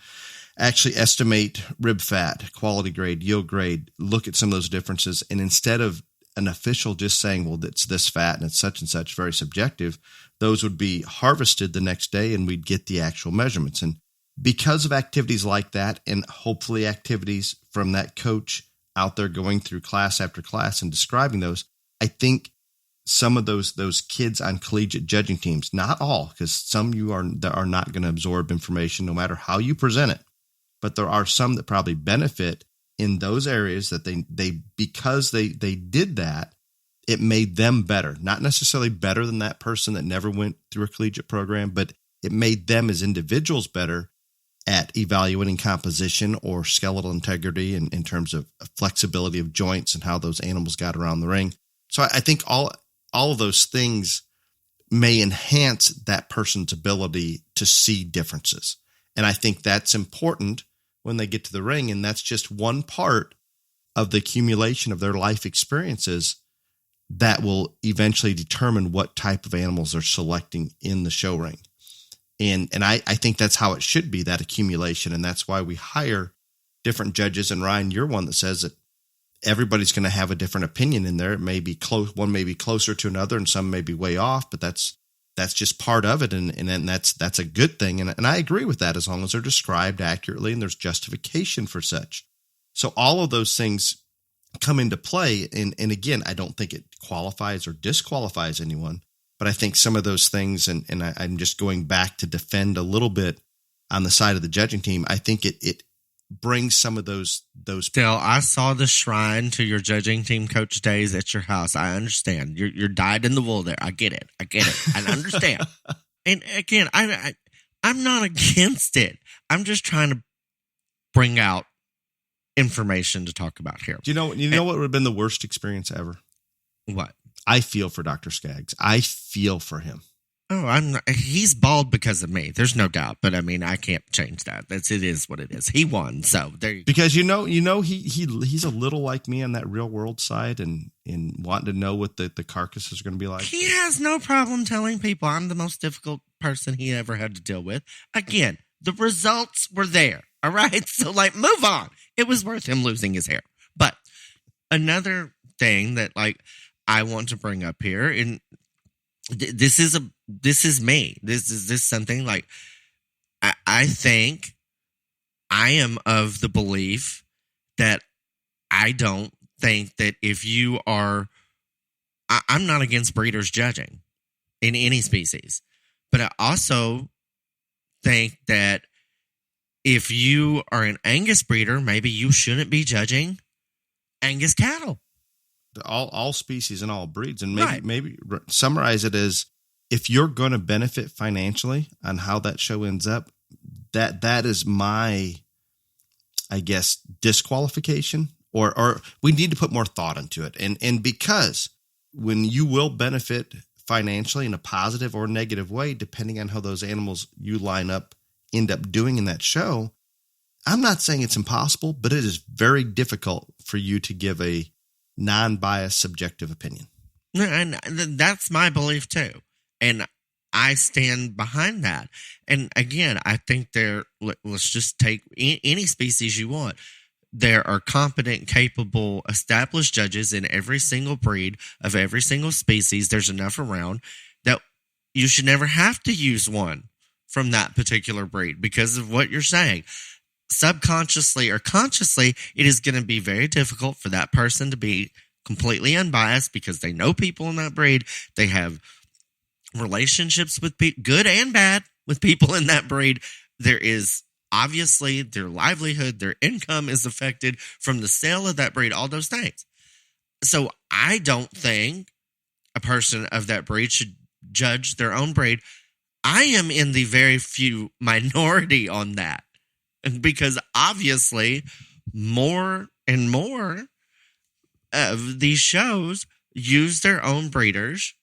actually estimate rib fat, quality grade, yield grade, look at some of those differences. And instead of an official just saying, well, it's this fat and it's such and such, very subjective, those would be harvested the next day and we'd get the actual measurements. And because of activities like that, and hopefully activities from that coach out there going through class after class and describing those, I think some of those kids on collegiate judging teams, not all, because some that are not going to absorb information no matter how you present it, but there are some that probably benefit in those areas that because they did that, it made them better. Not necessarily better than that person that never went through a collegiate program, but it made them as individuals better at evaluating composition or skeletal integrity in terms of flexibility of joints and how those animals got around the ring. So I think all of those things may enhance that person's ability to see differences. And I think that's important when they get to the ring. And that's just one part of the accumulation of their life experiences that will eventually determine what type of animals they're selecting in the show ring. And I think that's how it should be, that accumulation. And that's why we hire different judges. And Ryan, you're one that says that everybody's going to have a different opinion in there. It may be close. One may be closer to another and some may be way off, but that's just part of it. And that's a good thing. And I agree with that, as long as they're described accurately and there's justification for such. So all of those things come into play. And again, I don't think it qualifies or disqualifies anyone, but I think some of those things, and I'm just going back to defend a little bit on the side of the judging team. I think it brings some of those. Still, I saw the shrine to your judging team coach days at your house. I understand. You're dyed in the wool there. I get it. I understand. And again, I'm not against it. I'm just trying to bring out information to talk about here. Do you know what would have been the worst experience ever? What? I feel for Dr. Skaggs. I feel for him. Oh, he's bald because of me. There's no doubt. But I mean, I can't change that. It is what it is. He won. So there you go. Because he's a little like me on that real world side and wanting to know what the carcasses are going to be like. He has no problem telling people I'm the most difficult person he ever had to deal with. Again, the results were there. All right. So move on. It was worth him losing his hair. But another thing that I want to bring up here, and this is me. This is something I think I am of the belief that I don't think that if you are, I'm not against breeders judging in any species, but I also think that if you are an Angus breeder, maybe you shouldn't be judging Angus cattle. All species and all breeds. And Right. maybe summarize it as, if you're going to benefit financially on how that show ends up, that is my, I guess, disqualification, or we need to put more thought into it. And because when you will benefit financially in a positive or negative way, depending on how those animals you line up end up doing in that show, I'm not saying it's impossible, but it is very difficult for you to give a non-biased subjective opinion. And that's my belief too. And I stand behind that. And again, I think let's just take any species you want. There are competent, capable, established judges in every single breed of every single species. There's enough around that you should never have to use one from that particular breed because of what you're saying. Subconsciously or consciously, it is going to be very difficult for that person to be completely unbiased because they know people in that breed. They have relationships with people, good and bad, with people in that breed. There is obviously their livelihood, their income is affected from the sale of that breed, all those things. So I don't think a person of that breed should judge their own breed. I am in the very few minority on that. Because obviously, more and more of these shows use their own breeders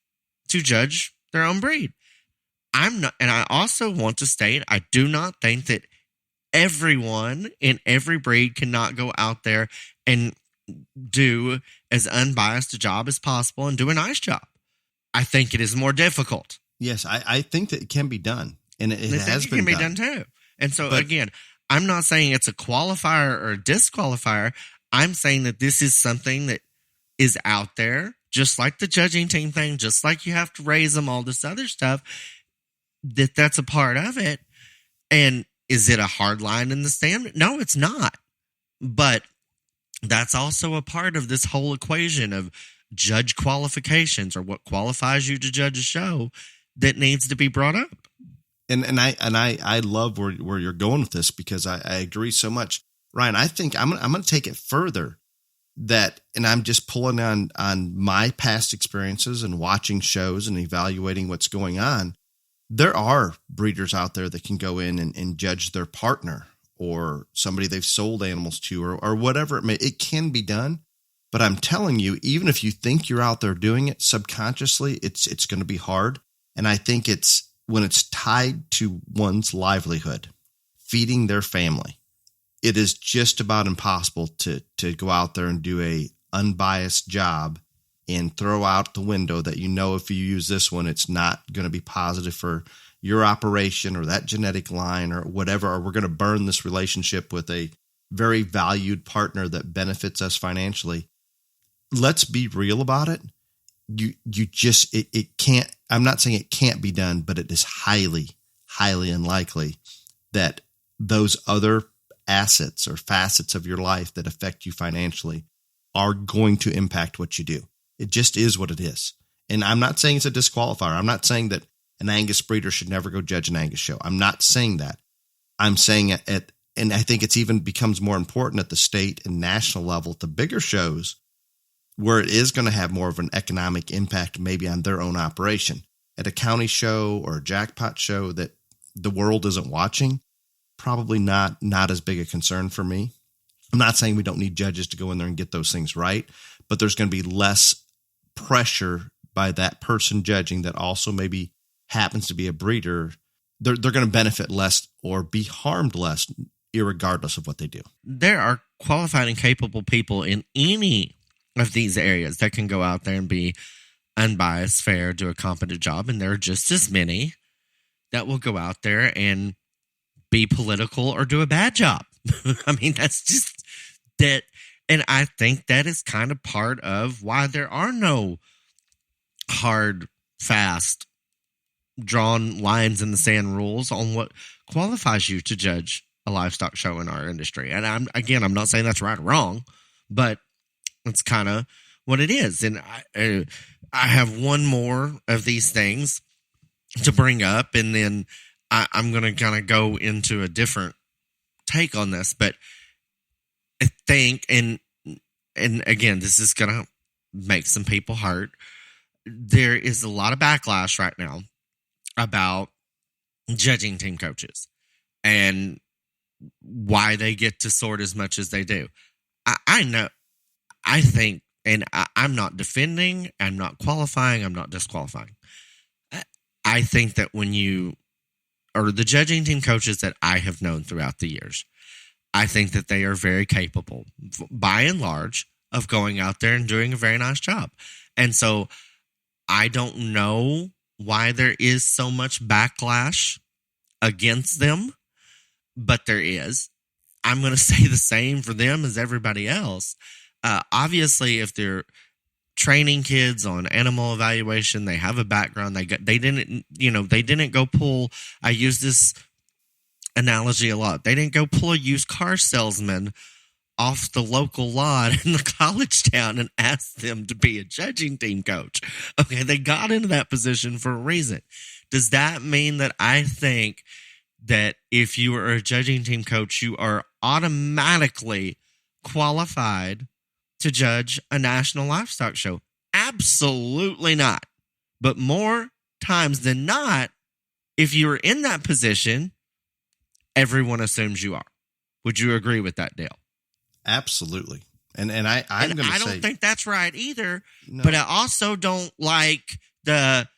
to judge their own breed. I'm not, and I also want to state, I do not think that everyone in every breed cannot go out there and do as unbiased a job as possible and do a nice job. I think it is more difficult. Yes, I think that it can be done, and it has been can be done too. And so again, I'm not saying it's a qualifier or a disqualifier. I'm saying that this is something that is out there, just like the judging team thing, just like you have to raise them, all this other stuff, that's a part of it. And is it a hard line in the sand? No, it's not. But that's also a part of this whole equation of judge qualifications, or what qualifies you to judge a show, that needs to be brought up. And I love where you're going with this, because I agree so much, Ryan. I think I'm going to take it further, that, and I'm just pulling on my past experiences and watching shows and evaluating what's going on. There are breeders out there that can go in and judge their partner or somebody they've sold animals to, or whatever it may. It can be done, but I'm telling you, even if you think you're out there doing it subconsciously, it's going to be hard. And I think it's when it's tied to one's livelihood, feeding their family, it is just about impossible to go out there and do a unbiased job and throw out the window that, if you use this one, it's not going to be positive for your operation or that genetic line or whatever, or we're going to burn this relationship with a very valued partner that benefits us financially. Let's be real about it. It can't, I'm not saying it can't be done, but it is highly, highly unlikely that those other assets or facets of your life that affect you financially are going to impact what you do. It just is what it is. And I'm not saying it's a disqualifier. I'm not saying that an Angus breeder should never go judge an Angus show. I'm not saying that. I'm saying and I think it's even becomes more important at the state and national level, the bigger shows, where it is going to have more of an economic impact maybe on their own operation. At a county show or a jackpot show that the world isn't watching, probably not as big a concern for me. I'm not saying we don't need judges to go in there and get those things right, but there's going to be less pressure by that person judging that also maybe happens to be a breeder. They're going to benefit less or be harmed less, irregardless of what they do. There are qualified and capable people in any of these areas that can go out there and be unbiased, fair, do a competent job. And there are just as many that will go out there and be political or do a bad job. I mean, that's just that. And I think that is kind of part of why there are no hard, fast, drawn lines in the sand rules on what qualifies you to judge a livestock show in our industry. And I'm not saying that's right or wrong, but it's kind of what it is. And I have one more of these things to bring up, and then I'm going to kind of go into a different take on this. But I think, and again, this is going to make some people hurt. There is a lot of backlash right now about judging team coaches and why they get to sort as much as they do. I think, and I'm not defending, I'm not qualifying, I'm not disqualifying. I think that when you, or the judging team coaches that I have known throughout the years, I think that they are very capable, by and large, of going out there and doing a very nice job. And so I don't know why there is so much backlash against them, but there is. I'm going to say the same for them as everybody else. Obviously, if they're training kids on animal evaluation, they have a background. They didn't go pull. I use this analogy a lot. They didn't go pull a used car salesman off the local lot in the college town and ask them to be a judging team coach. Okay, they got into that position for a reason. Does that mean that I think that if you are a judging team coach, you are automatically qualified to judge a national livestock show? Absolutely not. But more times than not, if you're in that position, everyone assumes you are. Would you agree with that, Dale? Absolutely. And I don't think that's right either. No. But I also don't like the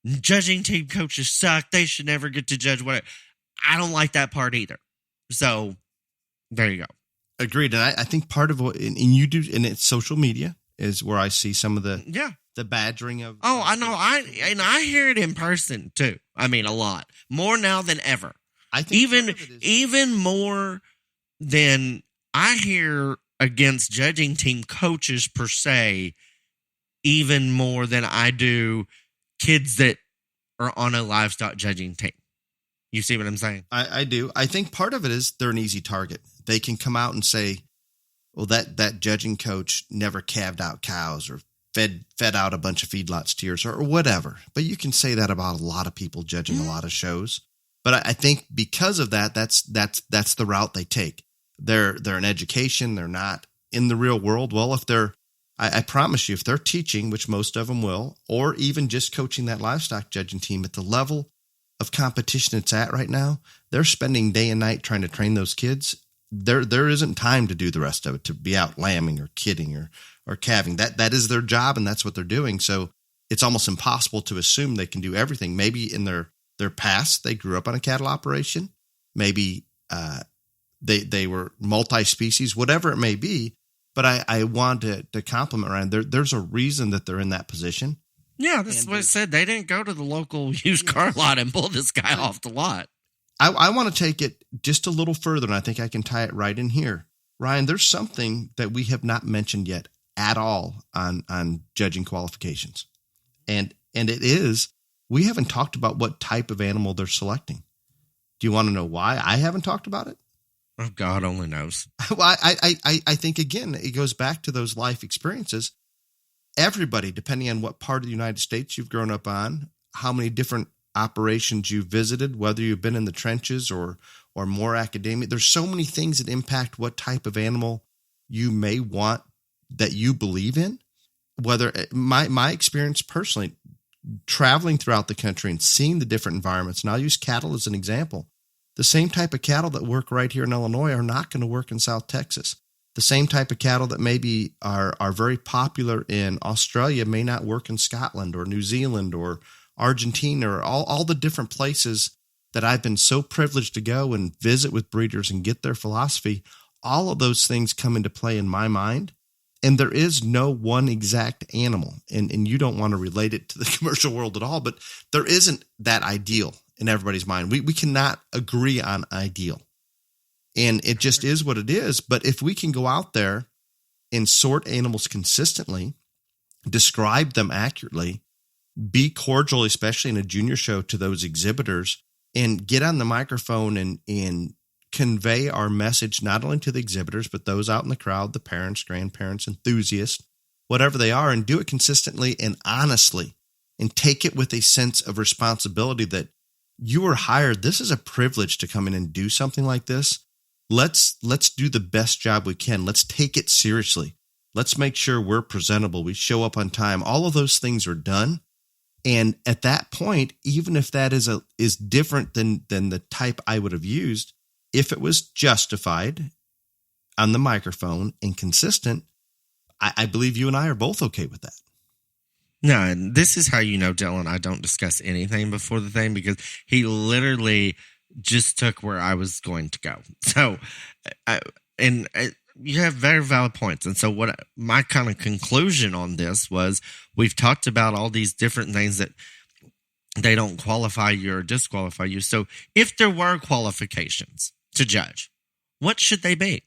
judging team coaches suck. They should never get to judge whatever. I don't like that part either. So there you go. Agreed. And I think part of what, and you do, and it's social media is where I see some of the badgering of. Oh, I know. I hear it in person too. I mean, a lot more now than ever. I think even more than I hear against judging team coaches per se, even more than I do kids that are on a livestock judging team. You see what I'm saying? I do. I think part of it is they're an easy target. They can come out and say, well, that judging coach never calved out cows or fed out a bunch of feedlot steers or whatever. But you can say that about a lot of people judging a lot of shows. But I think because of that, that's the route they take. They're in education. They're not in the real world. Well, if they're, I promise you, if they're teaching, which most of them will, or even just coaching that livestock judging team at the level of competition it's at right now, they're spending day and night trying to train those kids. There isn't time to do the rest of it, to be out lambing or kidding or calving. That is their job, and that's what they're doing. So it's almost impossible to assume they can do everything. Maybe in their past, they grew up on a cattle operation. Maybe they were multi-species, whatever it may be. But I want to compliment Ryan. There's a reason that they're in that position. Yeah, this is what I said. They didn't go to the local used car lot and pull this guy off the lot. I want to take it just a little further, and I think I can tie it right in here. Ryan, there's something that we have not mentioned yet at all on judging qualifications. And it is, we haven't talked about what type of animal they're selecting. Do you want to know why I haven't talked about it? Oh, God only knows. Well, I think, again, it goes back to those life experiences. Everybody, depending on what part of the United States you've grown up on, how many different operations you've visited, whether you've been in the trenches or more academic, there's so many things that impact what type of animal you may want that you believe in. Whether my experience personally, traveling throughout the country and seeing the different environments, and I'll use cattle as an example. The same type of cattle that work right here in Illinois are not going to work in South Texas. The same type of cattle that maybe are very popular in Australia may not work in Scotland or New Zealand or Argentina, or all the different places that I've been so privileged to go and visit with breeders and get their philosophy. All of those things come into play in my mind. And there is no one exact animal, and you don't want to relate it to the commercial world at all, but there isn't that ideal in everybody's mind. We cannot agree on ideal. And it just is what it is. But if we can go out there and sort animals consistently, describe them accurately, be cordial, especially in a junior show, to those exhibitors, and get on the microphone and convey our message not only to the exhibitors, but those out in the crowd, the parents, grandparents, enthusiasts, whatever they are, and do it consistently and honestly, and take it with a sense of responsibility that you were hired. This is a privilege to come in and do something like this. Let's do the best job we can. Let's take it seriously. Let's make sure we're presentable. We show up on time. All of those things are done. And at that point, even if that is different than the type I would have used, if it was justified on the microphone and consistent, I believe you and I are both okay with that. No, and this is how you know Dylan, I don't discuss anything before the thing, because he literally just took where I was going to go. So, you have very valid points. And so what my kind of conclusion on this was, we've talked about all these different things that they don't qualify you or disqualify you. So if there were qualifications to judge, what should they be?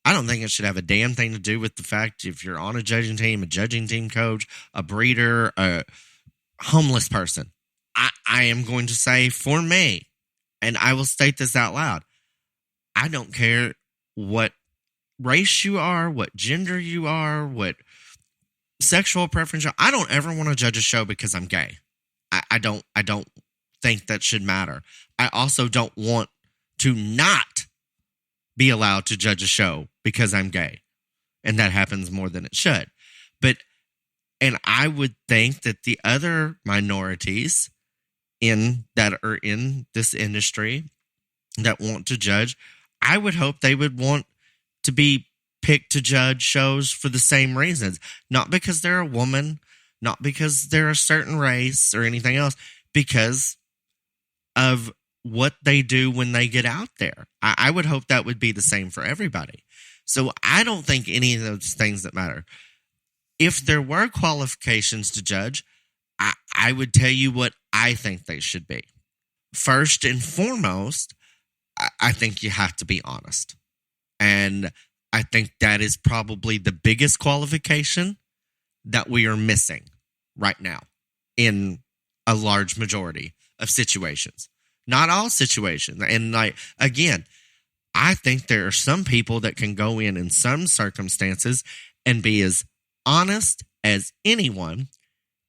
I don't think it should have a damn thing to do with the fact if you're on a judging team coach, a breeder, a homeless person. I am going to say, for me, and I will state this out loud, I don't care what race you are, what gender you are, what sexual preference you are. I don't ever want to judge a show because I'm gay. I don't think that should matter. I also don't want to not be allowed to judge a show because I'm gay. And that happens more than it should. And I would think that the other minorities that are in this industry that want to judge, I would hope they would want to be picked to judge shows for the same reasons. Not because they're a woman, not because they're a certain race or anything else, because of what they do when they get out there. I would hope that would be the same for everybody. So I don't think any of those things that matter. If there were qualifications to judge, I would tell you what I think they should be. First and foremost, I think you have to be honest. And I think that is probably the biggest qualification that we are missing right now in a large majority of situations. Not all situations. And again, I think there are some people that can go in some circumstances and be as honest as anyone.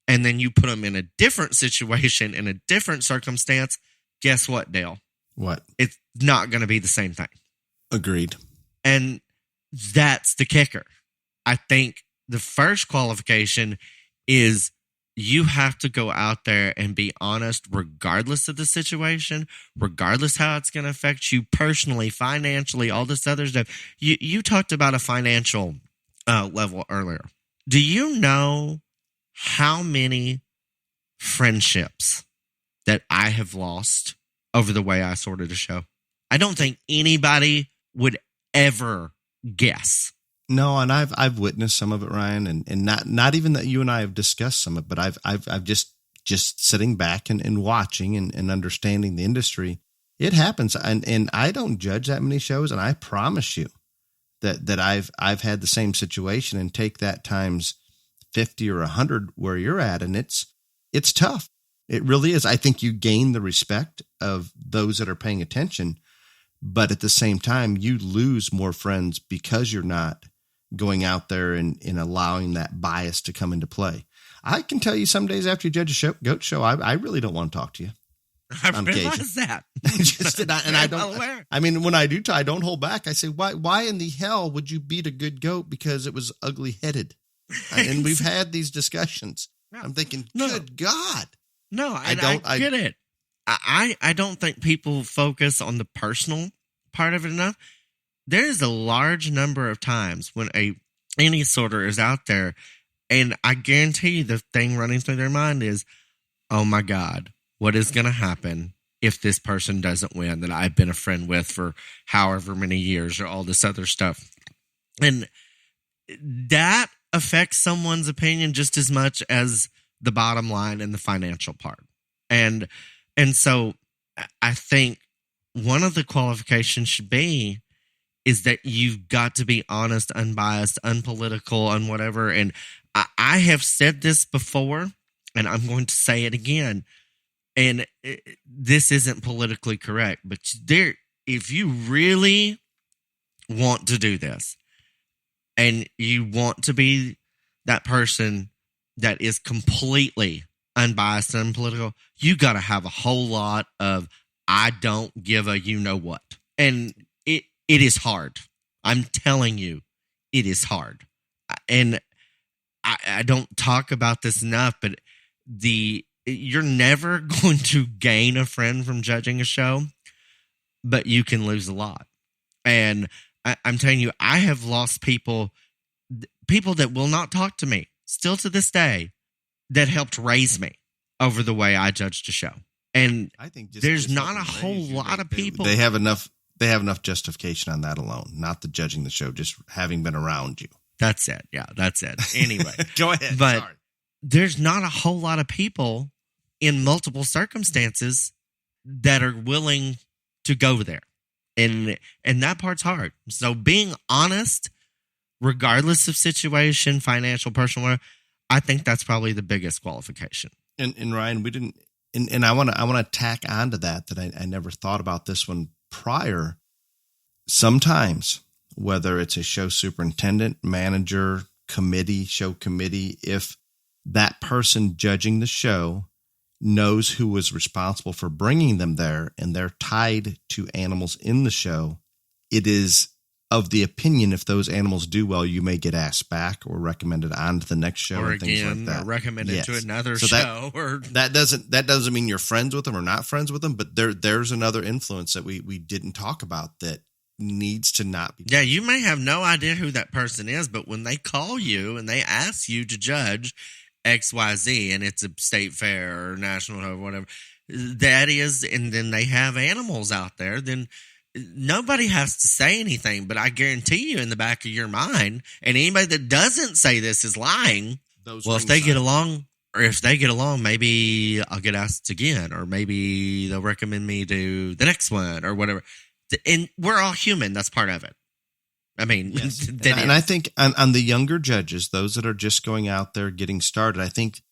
And then you put them in a different situation, in a different circumstance. Guess what, Dale? What? It's not going to be the same thing. Agreed. And that's the kicker. I think the first qualification is you have to go out there and be honest regardless of the situation, regardless how it's going to affect you personally, financially, all this other stuff. You talked about a financial level earlier. Do you know how many friendships that I have lost over the way I sorted a show? I don't think anybody would ever guess. No, and I've witnessed some of it, Ryan, and not even that you and I have discussed some of it, but I've just sitting back and watching and understanding the industry. It happens, and I don't judge that many shows, and I promise you that I've had the same situation, and take that times 50 or 100 where you're at, and it's tough. It really is. I think you gain the respect of those that are paying attention, But at the same time, you lose more friends because you're not going out there and allowing that bias to come into play. I can tell you some days after you judge a goat show, I really don't want to talk to you. I realize that. I mean, when I do, I don't hold back. I say, why in the hell would you beat a good goat because it was ugly headed? And we've had these discussions. I'm thinking, good God. No, I get it. I don't think people focus on the personal part of it enough. There is a large number of times when any sorter is out there, and I guarantee you the thing running through their mind is, oh my God, what is going to happen if this person doesn't win that I've been a friend with for however many years or all this other stuff? And that affects someone's opinion just as much as the bottom line and the financial part. And so I think one of the qualifications should be is that you've got to be honest, unbiased, unpolitical, and whatever. And I have said this before, and I'm going to say it again. And this isn't politically correct, but if you really want to do this and you want to be that person that is completely unbiased and unpolitical, you got to have a whole lot of, I don't give a you know what. And it is hard. I'm telling you, it is hard. And I don't talk about this enough, but you're never going to gain a friend from judging a show, but you can lose a lot. And I'm telling you, I have lost people that will not talk to me still to this day that helped raise me over the way I judged a show. And I think there's not a whole lot of people. They have enough justification on that alone, not the judging the show, just having been around you. That's it. Yeah, that's it. Anyway. Go ahead. But sorry. There's not a whole lot of people in multiple circumstances that are willing to go there. And that part's hard. So being honest, regardless of situation, financial, personal, I think that's probably the biggest qualification. And Ryan, we didn't, and I want to tack on to that I never thought about this one prior. Sometimes, whether it's a show superintendent, manager, show committee, if that person judging the show knows who was responsible for bringing them there and they're tied to animals in the show, it is of the opinion if those animals do well, you may get asked back or recommended on to the next show or and things again, like that. Or recommended to another show. That doesn't mean you're friends with them or not friends with them, but there's another influence that we didn't talk about that needs to not be. Yeah, you may have no idea who that person is, but when they call you and they ask you to judge XYZ and it's a state fair or national or whatever, that is, and then they have animals out there, then nobody has to say anything. But I guarantee you in the back of your mind, and anybody that doesn't say this is lying. If they get along, maybe I'll get asked again, or maybe they'll recommend me to the next one or whatever. And we're all human. That's part of it. I mean, yes. and I think on the younger judges, those that are just going out there getting started, I think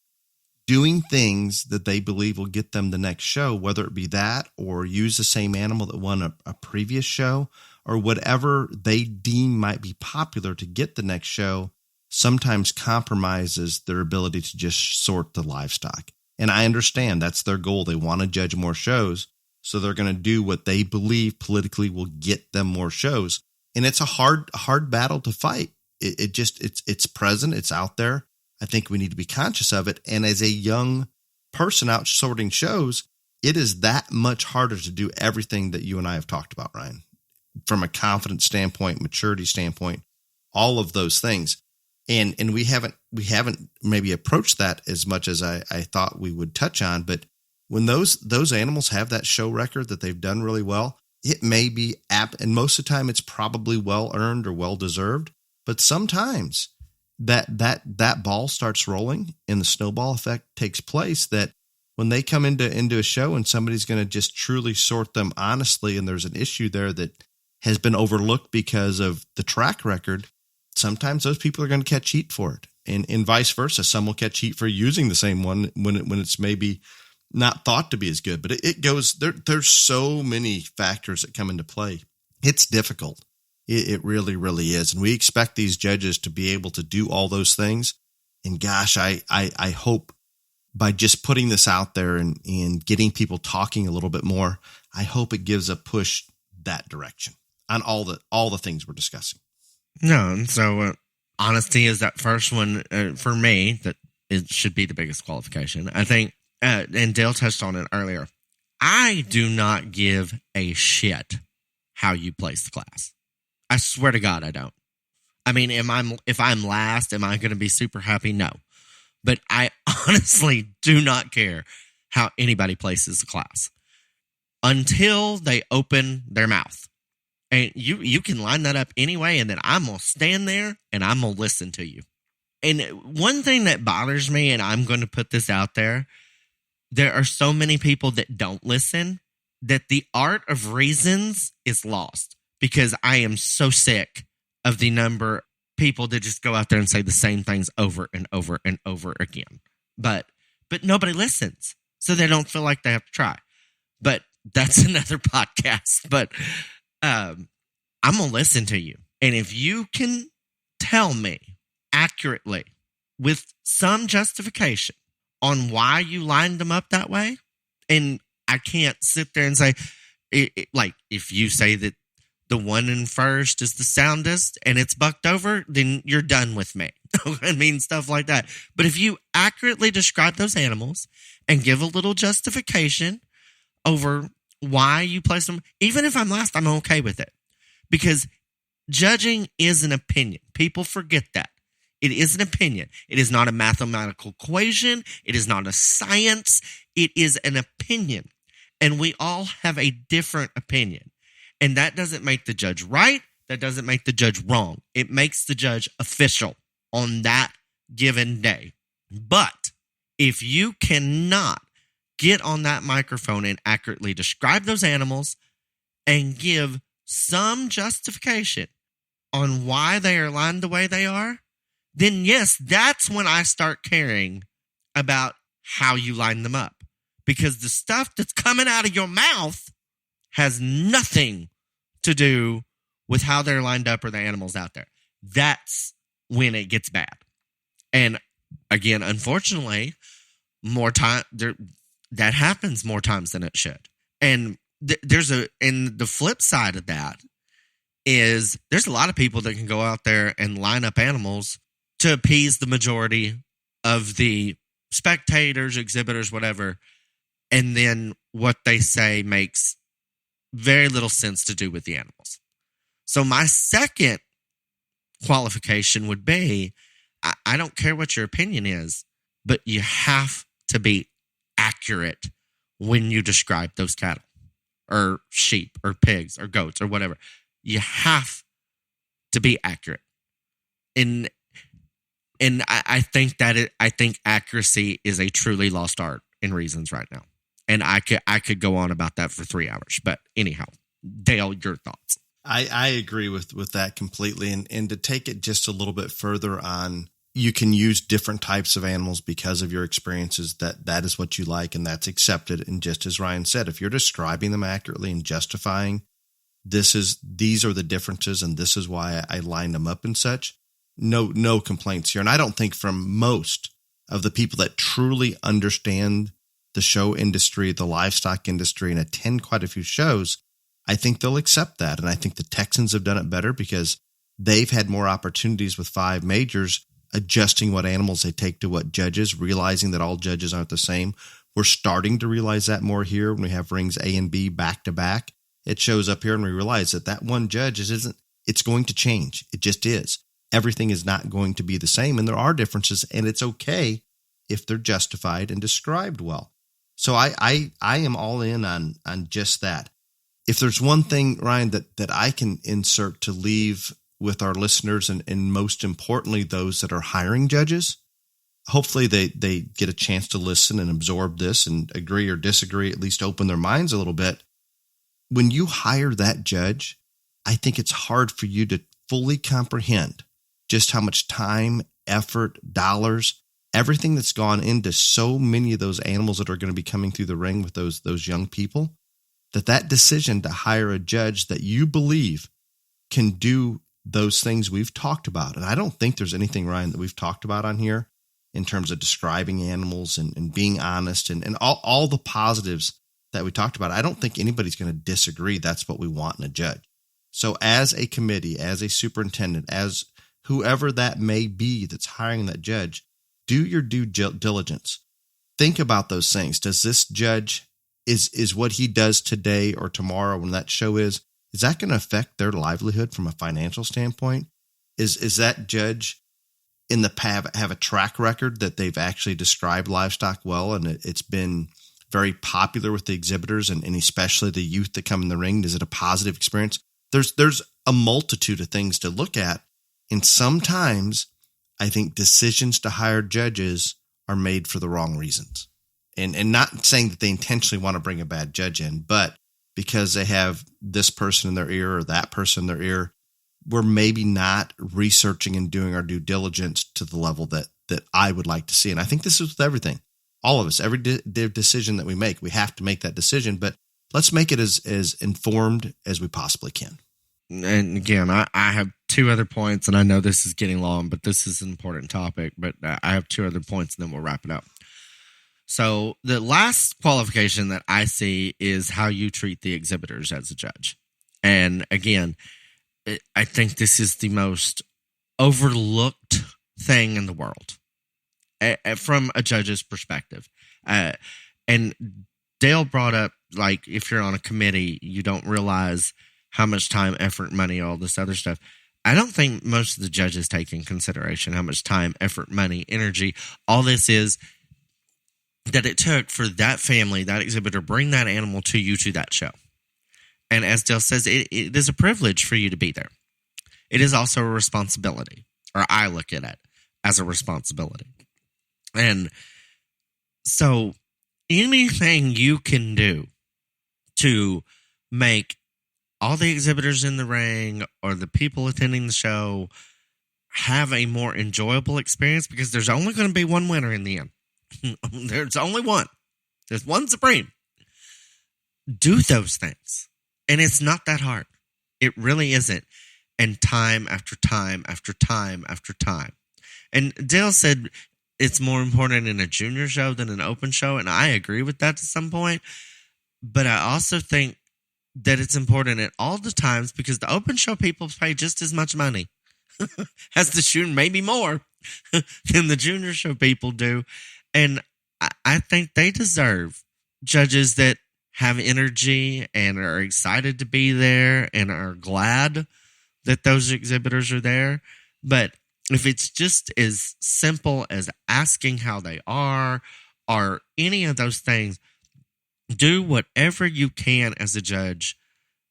doing things that they believe will get them the next show, whether it be that or use the same animal that won a previous show or whatever they deem might be popular to get the next show, sometimes compromises their ability to just sort the livestock. And I understand that's their goal. They want to judge more shows. So they're going to do what they believe politically will get them more shows. And it's a hard battle to fight. It's present. It's out there. I think we need to be conscious of it. And as a young person out sorting shows, it is that much harder to do everything that you and I have talked about, Ryan, from a confidence standpoint, maturity standpoint, all of those things. And we haven't maybe approached that as much as I thought we would touch on, but when those animals have that show record that they've done really well, it may be and most of the time it's probably well earned or well deserved. But sometimes that ball starts rolling and the snowball effect takes place. That when they come into a show and somebody's going to just truly sort them honestly, and there's an issue there that has been overlooked because of the track record, sometimes those people are going to catch heat for it, and vice versa. Some will catch heat for using the same one when it's maybe not thought to be as good, but it goes there. There's so many factors that come into play. It's difficult. It really, really is. And we expect these judges to be able to do all those things. And gosh, I hope by just putting this out there and getting people talking a little bit more, I hope it gives a push that direction on all the things we're discussing. No, and so honesty is that first one for me, that it should be the biggest qualification. I think, and Dale touched on it earlier, I do not give a shit how you place the class. I swear to God, I don't. I mean, if I'm last, am I going to be super happy? No. But I honestly do not care how anybody places the class until they open their mouth. And you can line that up anyway, and then I'm going to stand there and I'm going to listen to you. And one thing that bothers me, and I'm going to put this out there are so many people that don't listen that the art of reasons is lost. Because I am so sick of the number of people that just go out there and say the same things over and over and over again. But nobody listens, so they don't feel like they have to try. But that's another podcast. But I'm going to listen to you. And if you can tell me accurately with some justification on why you lined them up that way, and I can't sit there and say, like, if you say that the one in first is the soundest and it's bucked over, then you're done with me. I mean, stuff like that. But if you accurately describe those animals and give a little justification over why you place them, even if I'm last, I'm okay with it. Because judging is an opinion. People forget that. It is an opinion. It is not a mathematical equation. It is not a science. It is an opinion. And we all have a different opinion. And that doesn't make the judge right. That doesn't make the judge wrong. It makes the judge official on that given day. But if you cannot get on that microphone and accurately describe those animals and give some justification on why they are lined the way they are, then yes, that's when I start caring about how you line them up. Because the stuff that's coming out of your mouth has nothing to do with how they're lined up or the animals out there. That's when it gets bad. And again, unfortunately, that happens more times than it should. And and the flip side of that is there's a lot of people that can go out there and line up animals to appease the majority of the spectators, exhibitors, whatever. And then what they say makes very little sense to do with the animals. So my second qualification would be, I don't care what your opinion is, but you have to be accurate when you describe those cattle or sheep or pigs or goats or whatever. You have to be accurate. And I think I think accuracy is a truly lost art in reasons right now. And I could go on about that for 3 hours. But anyhow, Dale, your thoughts. I agree with that completely. And to take it just a little bit further on, you can use different types of animals because of your experiences. That is what you like, and that's accepted. And just as Ryan said, if you're describing them accurately and justifying, these are the differences, and this is why I lined them up and such, no complaints here. And I don't think from most of the people that truly understand the show industry, the livestock industry, and attend quite a few shows, I think they'll accept that. And I think the Texans have done it better because they've had more opportunities with 5 majors adjusting what animals they take to what judges, realizing that all judges aren't the same. We're starting to realize that more here when we have rings A and B back to back. It shows up here and we realize that one judge it's going to change. It just is. Everything is not going to be the same, and there are differences, and it's okay if they're justified and described well. So I am all in on just that. If there's one thing, Ryan, that I can insert to leave with our listeners and most importantly, those that are hiring judges, hopefully they get a chance to listen and absorb this and agree or disagree, at least open their minds a little bit. When you hire that judge, I think it's hard for you to fully comprehend just how much time, effort, dollars, everything that's gone into so many of those animals that are going to be coming through the ring with those young people, that decision to hire a judge that you believe can do those things we've talked about. And I don't think there's anything, Ryan, that we've talked about on here in terms of describing animals and being honest and all the positives that we talked about. I don't think anybody's going to disagree that's what we want in a judge. So as a committee, as a superintendent, as whoever that may be that's hiring that judge, do your due diligence. Think about those things. Does this judge, is what he does today or tomorrow when that show is that going to affect their livelihood from a financial standpoint? Is that judge in the have a track record that they've actually described livestock well, and it's been very popular with the exhibitors and especially the youth that come in the ring? Is it a positive experience? There's a multitude of things to look at, and sometimes I think decisions to hire judges are made for the wrong reasons. And not saying that they intentionally want to bring a bad judge in, but because they have this person in their ear or that person in their ear, we're maybe not researching and doing our due diligence to the level that I would like to see. And I think this is with everything. All of us, every decision that we make, we have to make that decision, but let's make it as informed as we possibly can. And again, I have two other points, and I know this is getting long, but this is an important topic. But I have two other points, and then we'll wrap it up. So the last qualification that I see is how you treat the exhibitors as a judge. And again, I think this is the most overlooked thing in the world from a judge's perspective. And Dale brought up, like, if you're on a committee, you don't realize how much time, effort, money, all this other stuff. I don't think most of the judges take in consideration how much time, effort, money, energy, all this is that it took for that family, that exhibitor, bring that animal to you to that show. And as Dale says, it is a privilege for you to be there. It is also a responsibility, or I look at it as a responsibility. And so anything you can do to make all the exhibitors in the ring or the people attending the show have a more enjoyable experience, because there's only going to be one winner in the end. There's only one. There's one supreme. Do those things. And it's not that hard. It really isn't. And time after time after time after time. And Dale said it's more important in a junior show than an open show. And I agree with that to some point. But I also think that it's important at all the times, because the open show people pay just as much money as the junior, maybe more than the junior show people do. And I think they deserve judges that have energy and are excited to be there and are glad that those exhibitors are there. But if it's just as simple as asking how they are or any of those things, do whatever you can as a judge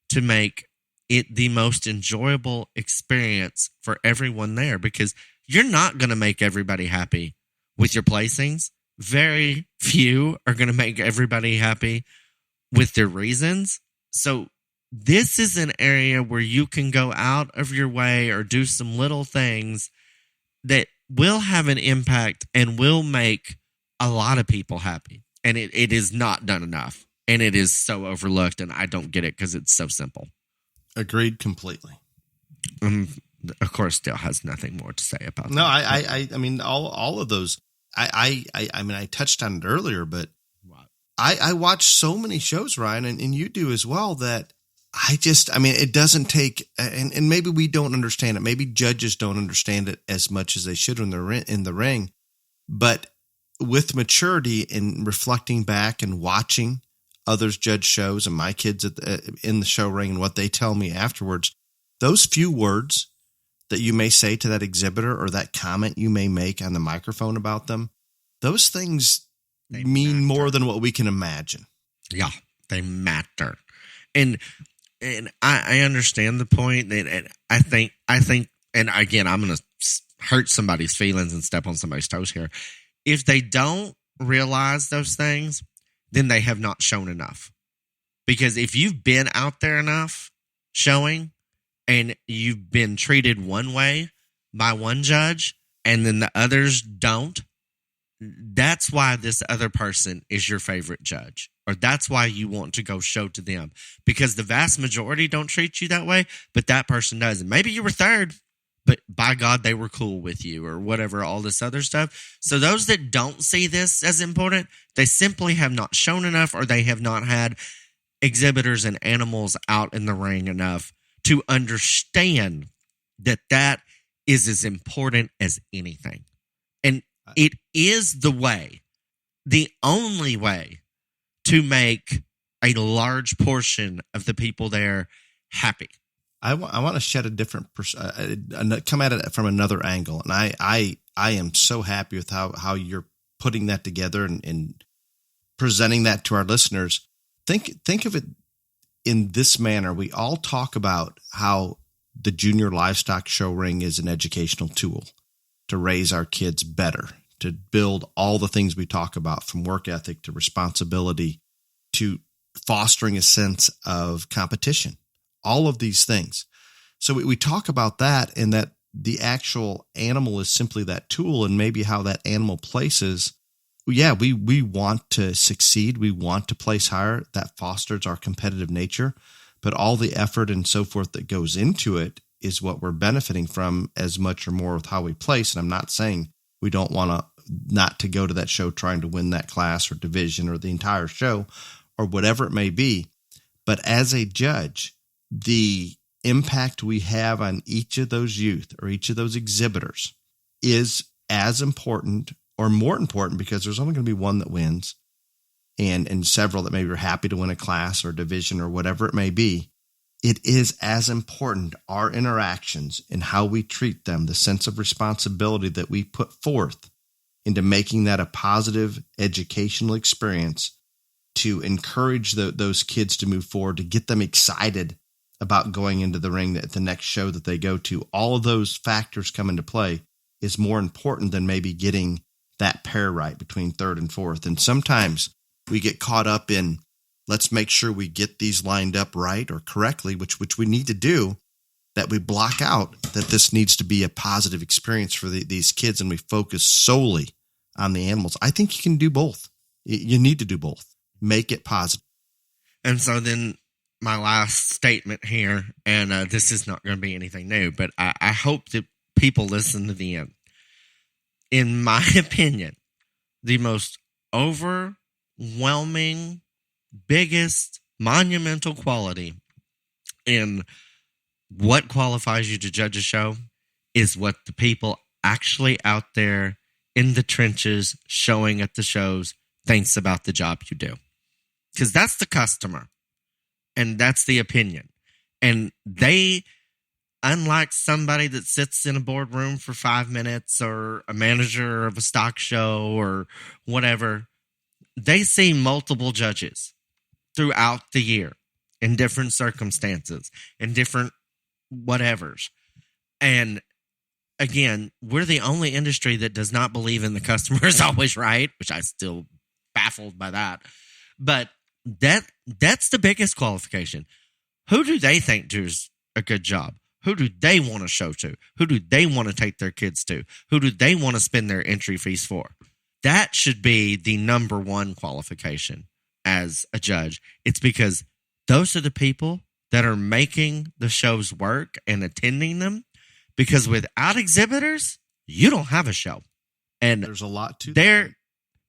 to make it the most enjoyable experience for everyone there, because you're not going to make everybody happy with your placings. Very few are going to make everybody happy with their reasons. So this is an area where you can go out of your way or do some little things that will have an impact and will make a lot of people happy. And it is not done enough. And it is so overlooked, and I don't get it because it's so simple. Agreed completely. Of course, Dale has nothing more to say about that. No, I mean, all of those. I mean, I touched on it earlier, but I watch so many shows, Ryan, and you do as well, that it doesn't take, and maybe we don't understand it. Maybe judges don't understand it as much as they should when they're in the ring. But with maturity and reflecting back and watching others judge shows and my kids in the show ring and what they tell me afterwards, those few words that you may say to that exhibitor or that comment you may make on the microphone about them, those things mean more than what we can imagine. Yeah, they matter. And I understand the point that I think, and again, I'm going to hurt somebody's feelings and step on somebody's toes here. If they don't realize those things, then they have not shown enough. Because if you've been out there enough showing and you've been treated one way by one judge and then the others don't, that's why this other person is your favorite judge, or that's why you want to go show to them, because the vast majority don't treat you that way, but that person does. And maybe you were third, but by God, they were cool with you, or whatever, all this other stuff. So those that don't see this as important, they simply have not shown enough, or they have not had exhibitors and animals out in the ring enough to understand that that is as important as anything. And it is the only way to make a large portion of the people there happy. I want to shed a different come at it from another angle, and I am so happy with how you're putting that together and presenting that to our listeners. Think of it in this manner. We all talk about how the junior livestock show ring is an educational tool to raise our kids better, to build all the things we talk about, from work ethic to responsibility to fostering a sense of competition, all of these things. So we talk about that, and that the actual animal is simply that tool, and maybe how that animal places. Yeah, we want to succeed. We want to place higher. That fosters our competitive nature. But all the effort and so forth that goes into it is what we're benefiting from as much or more with how we place. And I'm not saying we don't want to not to go to that show trying to win that class or division or the entire show or whatever it may be. But as a judge, the impact we have on each of those youth or each of those exhibitors is as important or more important, because there's only going to be one that wins and several that maybe are happy to win a class or division or whatever it may be. It is as important, our interactions and how we treat them, the sense of responsibility that we put forth into making that a positive educational experience to encourage those kids to move forward, to get them excited about going into the ring at the next show that they go to. All of those factors come into play is more important than maybe getting that pair right between third and fourth. And sometimes we get caught up in, let's make sure we get these lined up right or correctly, which we need to do, that we block out that this needs to be a positive experience for these kids, and we focus solely on the animals. I think you can do both. You need to do both. Make it positive. And so then my last statement here, and this is not going to be anything new, but I hope that people listen to the end. In my opinion, the most overwhelming, biggest, monumental quality in what qualifies you to judge a show is what the people actually out there in the trenches showing at the shows thinks about the job you do. Because that's the customer, and that's the opinion. And they, unlike somebody that sits in a boardroom for 5 minutes or a manager of a stock show or whatever, they see multiple judges throughout the year in different circumstances, in different whatevers. And again, we're the only industry that does not believe in the customer is always right, which I still baffled by that. But that's the biggest qualification. Who do they think does a good job? Who do they want to show to? Who do they want to take their kids to? Who do they want to spend their entry fees for? That should be the number one qualification as a judge. It's because those are the people that are making the shows work and attending them. Because without exhibitors, you don't have a show. And there's a lot to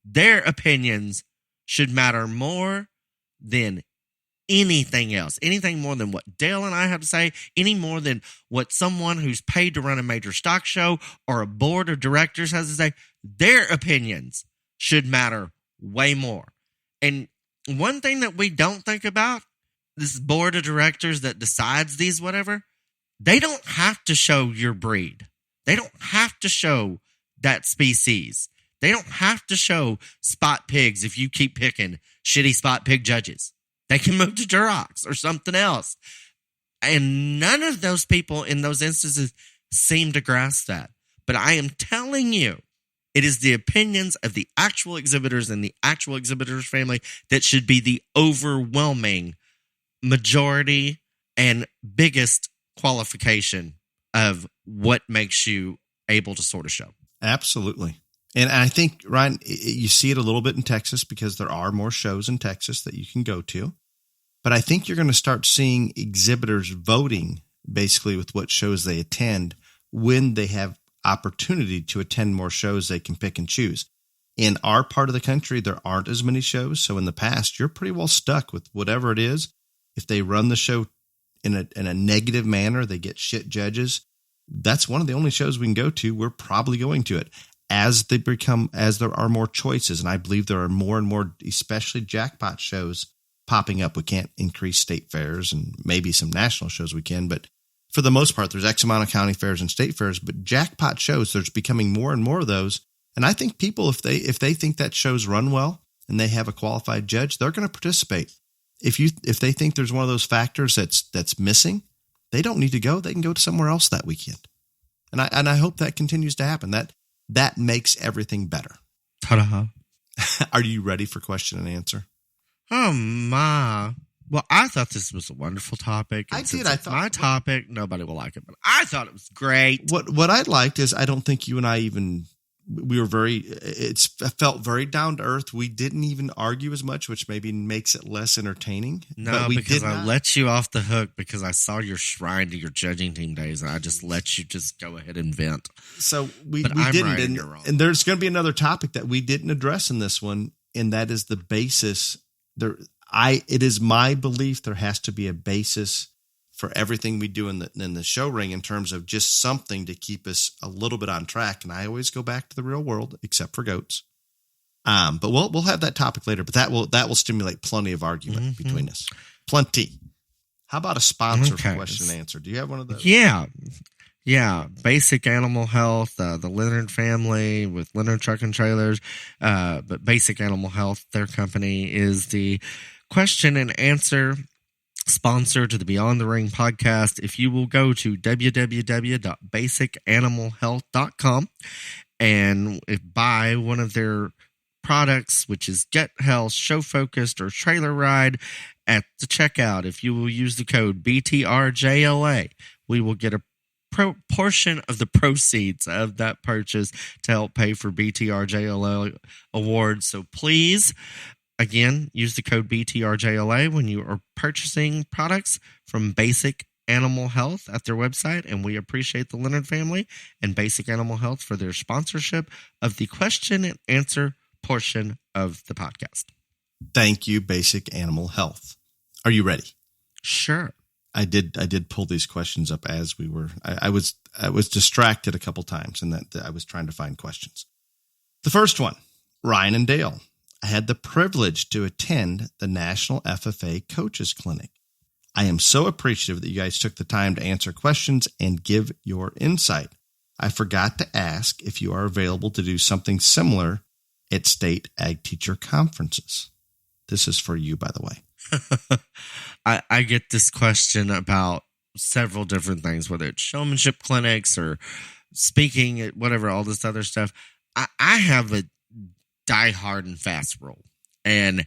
their opinions should matter more than anything else, anything more than what Dale and I have to say, any more than what someone who's paid to run a major stock show or a board of directors has to say. Their opinions should matter way more. And one thing that we don't think about, this board of directors that decides these whatever, they don't have to show your breed. They don't have to show that species. They don't have to show spot pigs if you keep picking shitty spot pig judges. They can move to Durox or something else. And none of those people in those instances seem to grasp that. But I am telling you, it is the opinions of the actual exhibitors and the actual exhibitors' family that should be the overwhelming majority and biggest qualification of what makes you able to sort of show. Absolutely. And I think, Ryan, you see it a little bit in Texas because there are more shows in Texas that you can go to. But I think you're going to start seeing exhibitors voting basically with what shows they attend when they have opportunity to attend more shows they can pick and choose. In our part of the country, there aren't as many shows. So in the past, you're pretty well stuck with whatever it is. If they run the show in a negative manner, they get shit judges. That's one of the only shows we can go to. We're probably going to it as there are more choices. And I believe there are more and more, especially jackpot shows popping up. We can't increase state fairs, and maybe some national shows we can, but for the most part, there's X amount of county fairs and state fairs, but jackpot shows, there's becoming more and more of those. And I think people, if they think that shows run well and they have a qualified judge, they're going to participate. If they think there's one of those factors that's missing, they don't need to go. They can go to somewhere else that weekend. And I hope that continues to happen. That makes everything better. Ta-da. Are you ready for question and answer? Oh, my. Well, I thought this was a wonderful topic. I did. I thought my topic, nobody will like it, but I thought it was great. What I liked is I don't think you and I we were it felt very down to earth. We didn't even argue as much, which maybe makes it less entertaining. No, because I let you off the hook because I saw your shrine to your judging team days, and I just let you just go ahead and vent. So we I'm didn't. right and you're wrong. And there's going to be another topic that we didn't address in this one, and that is the basis. It is my belief there has to be a basis for everything we do in the show ring in terms of just something to keep us a little bit on track. And I always go back to the real world, except for goats. But we'll have that topic later. But that will stimulate plenty of argument between us. Plenty. How about a sponsor for question and answer? Do you have one of those? Yeah. Basic Animal Health, the Leonard family with Leonard Truck and Trailers. But Basic Animal Health, their company, is the question and answer sponsor to the Beyond the Ring podcast. If you will go to www.basicanimalhealth.com and buy one of their products, which is Get Health, Show Focused, or Trailer Ride, at the checkout, if you will use the code BTRJLA, we will get a portion of the proceeds of that purchase to help pay for BTRJLA awards. So please, again, use the code BTRJLA when you are purchasing products from Basic Animal Health at their website. And we appreciate the Leonard family and Basic Animal Health for their sponsorship of the question and answer portion of the podcast. Thank you, Basic Animal Health. Are you ready? Sure. I did pull these questions up as we were. I was distracted a couple times, and that I was trying to find questions. The first one, Ryan and Dale. I had the privilege to attend the National FFA Coaches Clinic. I am so appreciative that you guys took the time to answer questions and give your insight. I forgot to ask if you are available to do something similar at state ag teacher conferences. This is for you, by the way. I get this question about several different things, whether it's showmanship clinics or speaking, whatever, all this other stuff. I have a die hard and fast rule. And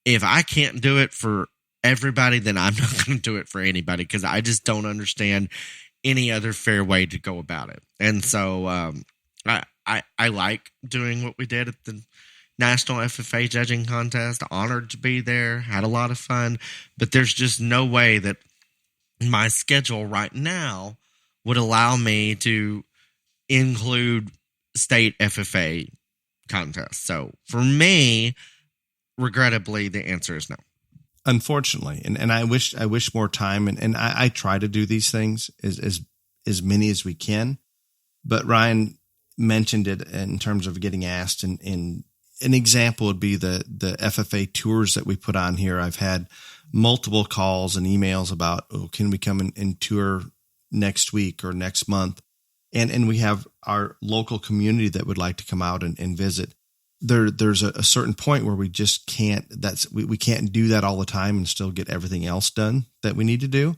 if I can't do it for everybody, then I'm not going to do it for anybody because I just don't understand any other fair way to go about it. And so I like doing what we did at the National FFA Judging Contest. Honored to be there. Had a lot of fun. But there's just no way that my schedule right now would allow me to include state FFA contests. So for me, regrettably, the answer is no. Unfortunately. And I wish more time. And I try to do these things as many as we can. But Ryan mentioned it in terms of getting asked, and an example would be the FFA tours that we put on here. I've had multiple calls and emails about, can we come and tour next week or next month? And we have our local community that would like to come out and visit. There's a certain point where we just can't, we can't do that all the time and still get everything else done that we need to do.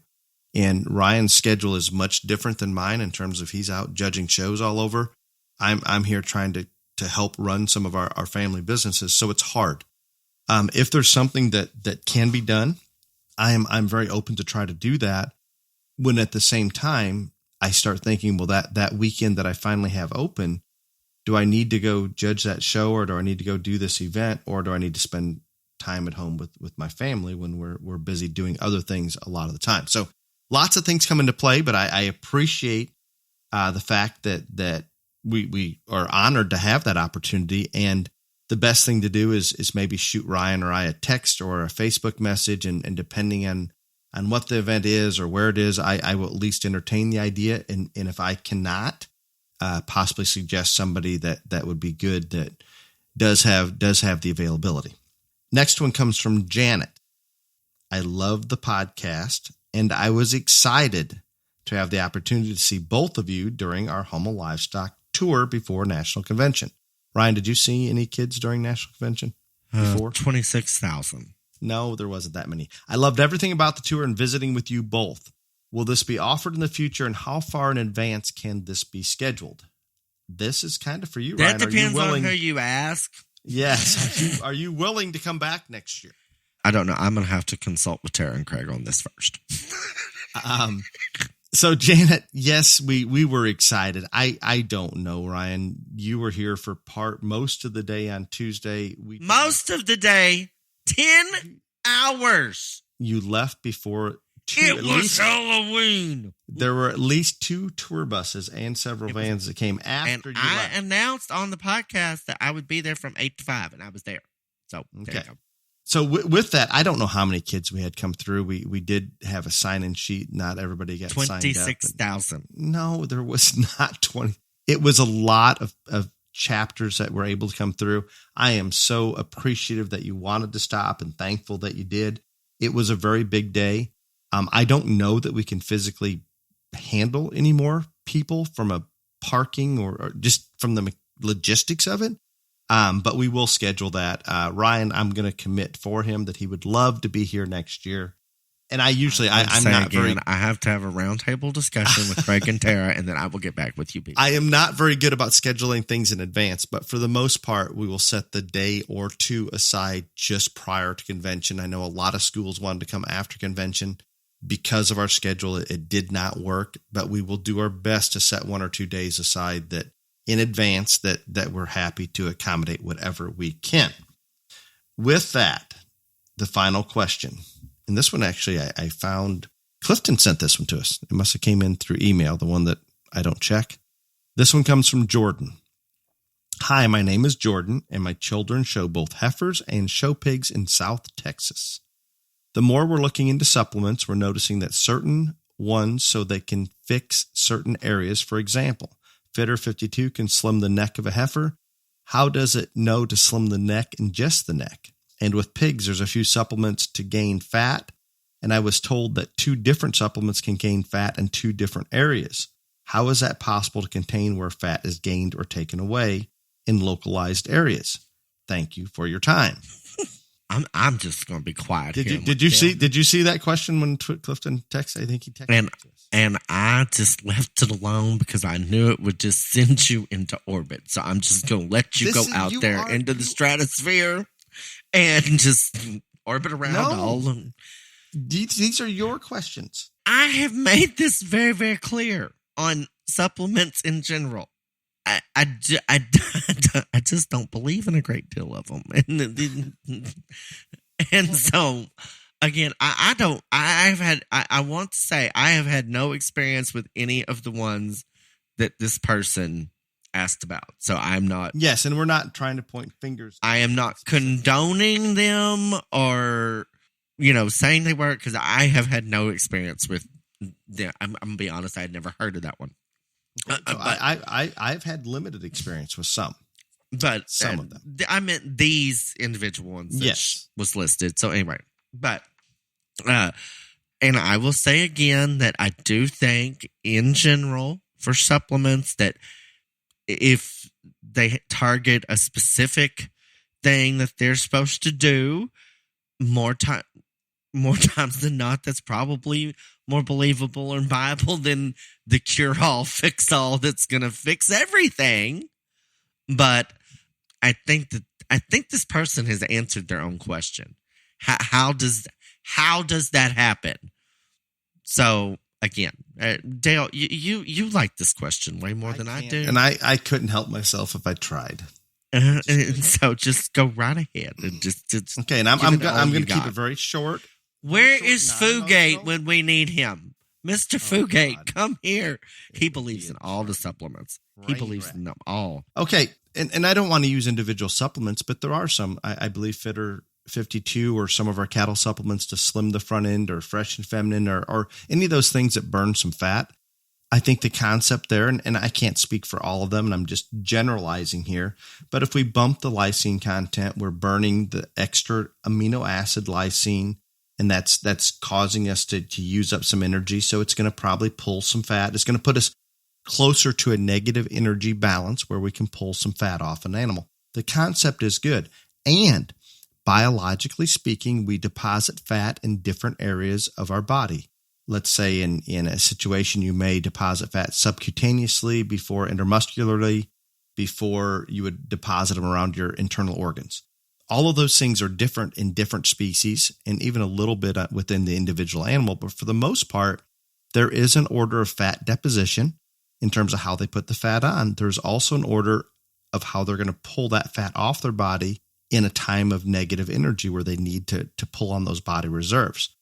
And Ryan's schedule is much different than mine in terms of he's out judging shows all over. I'm here trying to help run some of our family businesses. So it's hard. If there's something that can be done, I'm very open to try to do that, when at the same time I start thinking, well, that weekend that I finally have open, do I need to go judge that show, or do I need to go do this event, or do I need to spend time at home with my family when we're busy doing other things a lot of the time? So lots of things come into play, but I appreciate the fact that we are honored to have that opportunity. And the best thing to do is maybe shoot Ryan or I a text or a Facebook message, and depending on what the event is or where it is, I will at least entertain the idea. And if I cannot, possibly suggest somebody that would be good, that does have the availability. Next one comes from Janet. I love the podcast, and I was excited to have the opportunity to see both of you during our Homo Livestock tour before National Convention. Ryan, did you see any kids during National Convention before? 26,000. No, there wasn't that many. I loved everything about the tour and visiting with you both. Will this be offered in the future, and how far in advance can this be scheduled? This is kind of for you, Ryan. That depends on who you ask. Yes. Are you willing to come back next year? I don't know. I'm going to have to consult with Tara and Craig on this first. So Janet, yes, we were excited. I don't know, Ryan. You were here for most of the day on Tuesday. Most of the day, 10 hours. You left before it was Halloween. There were at least 2 tour buses and several vans that came after you left. I announced on the podcast that I would be there from 8 to 5, and I was there. So, okay. There you go. So with that, I don't know how many kids we had come through. We did have a sign-in sheet. Not everybody got signed up. 26,000. No, there was not 20. It was a lot of chapters that were able to come through. I am so appreciative that you wanted to stop and thankful that you did. It was a very big day. I don't know that we can physically handle any more people from a parking or just from the logistics of it. But we will schedule that. Ryan, I'm going to commit for him that he would love to be here next year. And I'm not very. I have to have a roundtable discussion with Craig and Tara, and then I will get back with you people. I am not very good about scheduling things in advance, but for the most part, we will set the day or two aside just prior to convention. I know a lot of schools wanted to come after convention. Because of our schedule, it did not work, but we will do our best to set 1 or 2 days aside that in advance that we're happy to accommodate whatever we can. With that, the final question. And this one, actually, I found Clifton sent this one to us. It must have came in through email, the one that I don't check. This one comes from Jordan. Hi, my name is Jordan, and my children show both heifers and show pigs in South Texas. The more we're looking into supplements, we're noticing that certain ones so they can fix certain areas. For example, Fitter 52 can slim the neck of a heifer. How does it know to slim the neck and just the neck? And with pigs, there's a few supplements to gain fat. And I was told that 2 different supplements can gain fat in 2 different areas. How is that possible to contain where fat is gained or taken away in localized areas? Thank you for your time. I'm just going to be quiet. Did you see that question when Clifton texted? I think he texted. And I just left it alone because I knew it would just send you into orbit. So I'm just going to let you go out there into the stratosphere and just orbit around all. These are your questions. I have made this very, very clear on supplements in general. I just don't believe in a great deal of them. And so, again, I want to say I have had no experience with any of the ones that this person asked about. So I'm not. Yes, and we're not trying to point fingers. I am not condoning them or, saying they work, because I have had no experience with them. I'm going to be honest, I had never heard of that one. I've had limited experience with some, but some of them. I meant these individual ones. Yes, was listed. So anyway, but and I will say again that I do think, in general, for supplements, that if they target a specific thing that they're supposed to do, more times than not, that's probably more believable and viable than the cure-all, fix-all that's going to fix everything. But I think this person has answered their own question. How does that happen? So again, Dale, you like this question way more than I do. And I couldn't help myself if I tried. And so just go right ahead and just okay. And I'm going to keep it very short. Where is Fugate when we need him? Mr. Fugate, come here. He believes in all the supplements. He believes in them all. Okay. And I don't want to use individual supplements, but there are some, I believe, Fitter 52 or some of our cattle supplements to slim the front end, or Fresh and Feminine, or any of those things that burn some fat. I think the concept there, and I can't speak for all of them, and I'm just generalizing here, but if we bump the lysine content, we're burning the extra amino acid lysine, and that's causing us to use up some energy. So it's going to probably pull some fat. It's going to put us closer to a negative energy balance where we can pull some fat off an animal. The concept is good. And biologically speaking, we deposit fat in different areas of our body. Let's say in a situation, you may deposit fat subcutaneously before intermuscularly, before you would deposit them around your internal organs. All of those things are different in different species and even a little bit within the individual animal. But for the most part, there is an order of fat deposition in terms of how they put the fat on. There's also an order of how they're going to pull that fat off their body in a time of negative energy where they need to pull on those body reserves.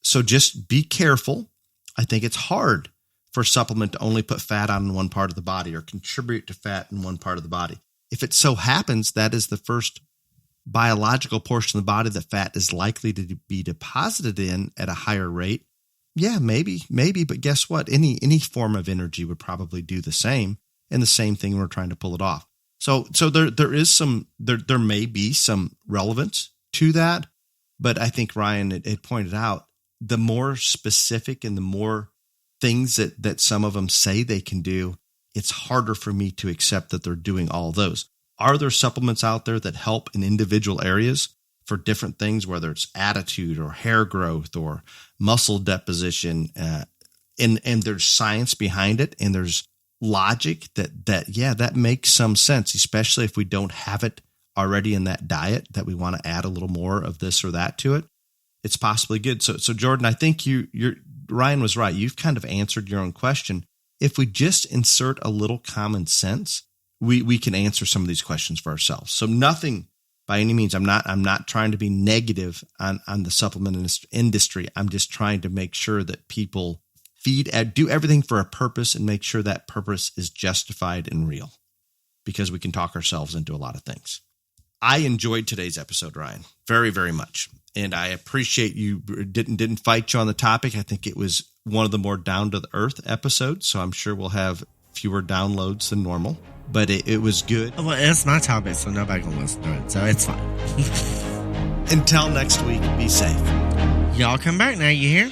So just be careful. I think it's hard for a supplement to only put fat on in one part of the body or contribute to fat in one part of the body. If it so happens that is the first biological portion of the body that fat is likely to be deposited in at a higher rate, yeah, maybe, but guess what? Any form of energy would probably do the same, and the same thing when we're trying to pull it off. So there may be some relevance to that, but I think Ryan had pointed out, the more specific and the more things that some of them say they can do, it's harder for me to accept that they're doing all those. Are there supplements out there that help in individual areas for different things, whether it's attitude or hair growth or muscle deposition? And there's science behind it, and there's logic that makes some sense, especially if we don't have it already in that diet, that we want to add a little more of this or that to it. It's possibly good. So Jordan, I think Ryan was right. You've kind of answered your own question. If we just insert a little common sense, we can answer some of these questions for ourselves. So nothing by any means. I'm not trying to be negative on the supplement industry. I'm just trying to make sure that people do everything for a purpose and make sure that purpose is justified and real, because we can talk ourselves into a lot of things. I enjoyed today's episode, Ryan, very, very much. And I appreciate you didn't fight you on the topic. I think it was one of the more down to the earth episodes. So I'm sure we'll have fewer downloads than normal, but it was good. Well, it's my topic, so nobody can listen to it. So it's fine. Until next week, be safe. Y'all come back now, you hear?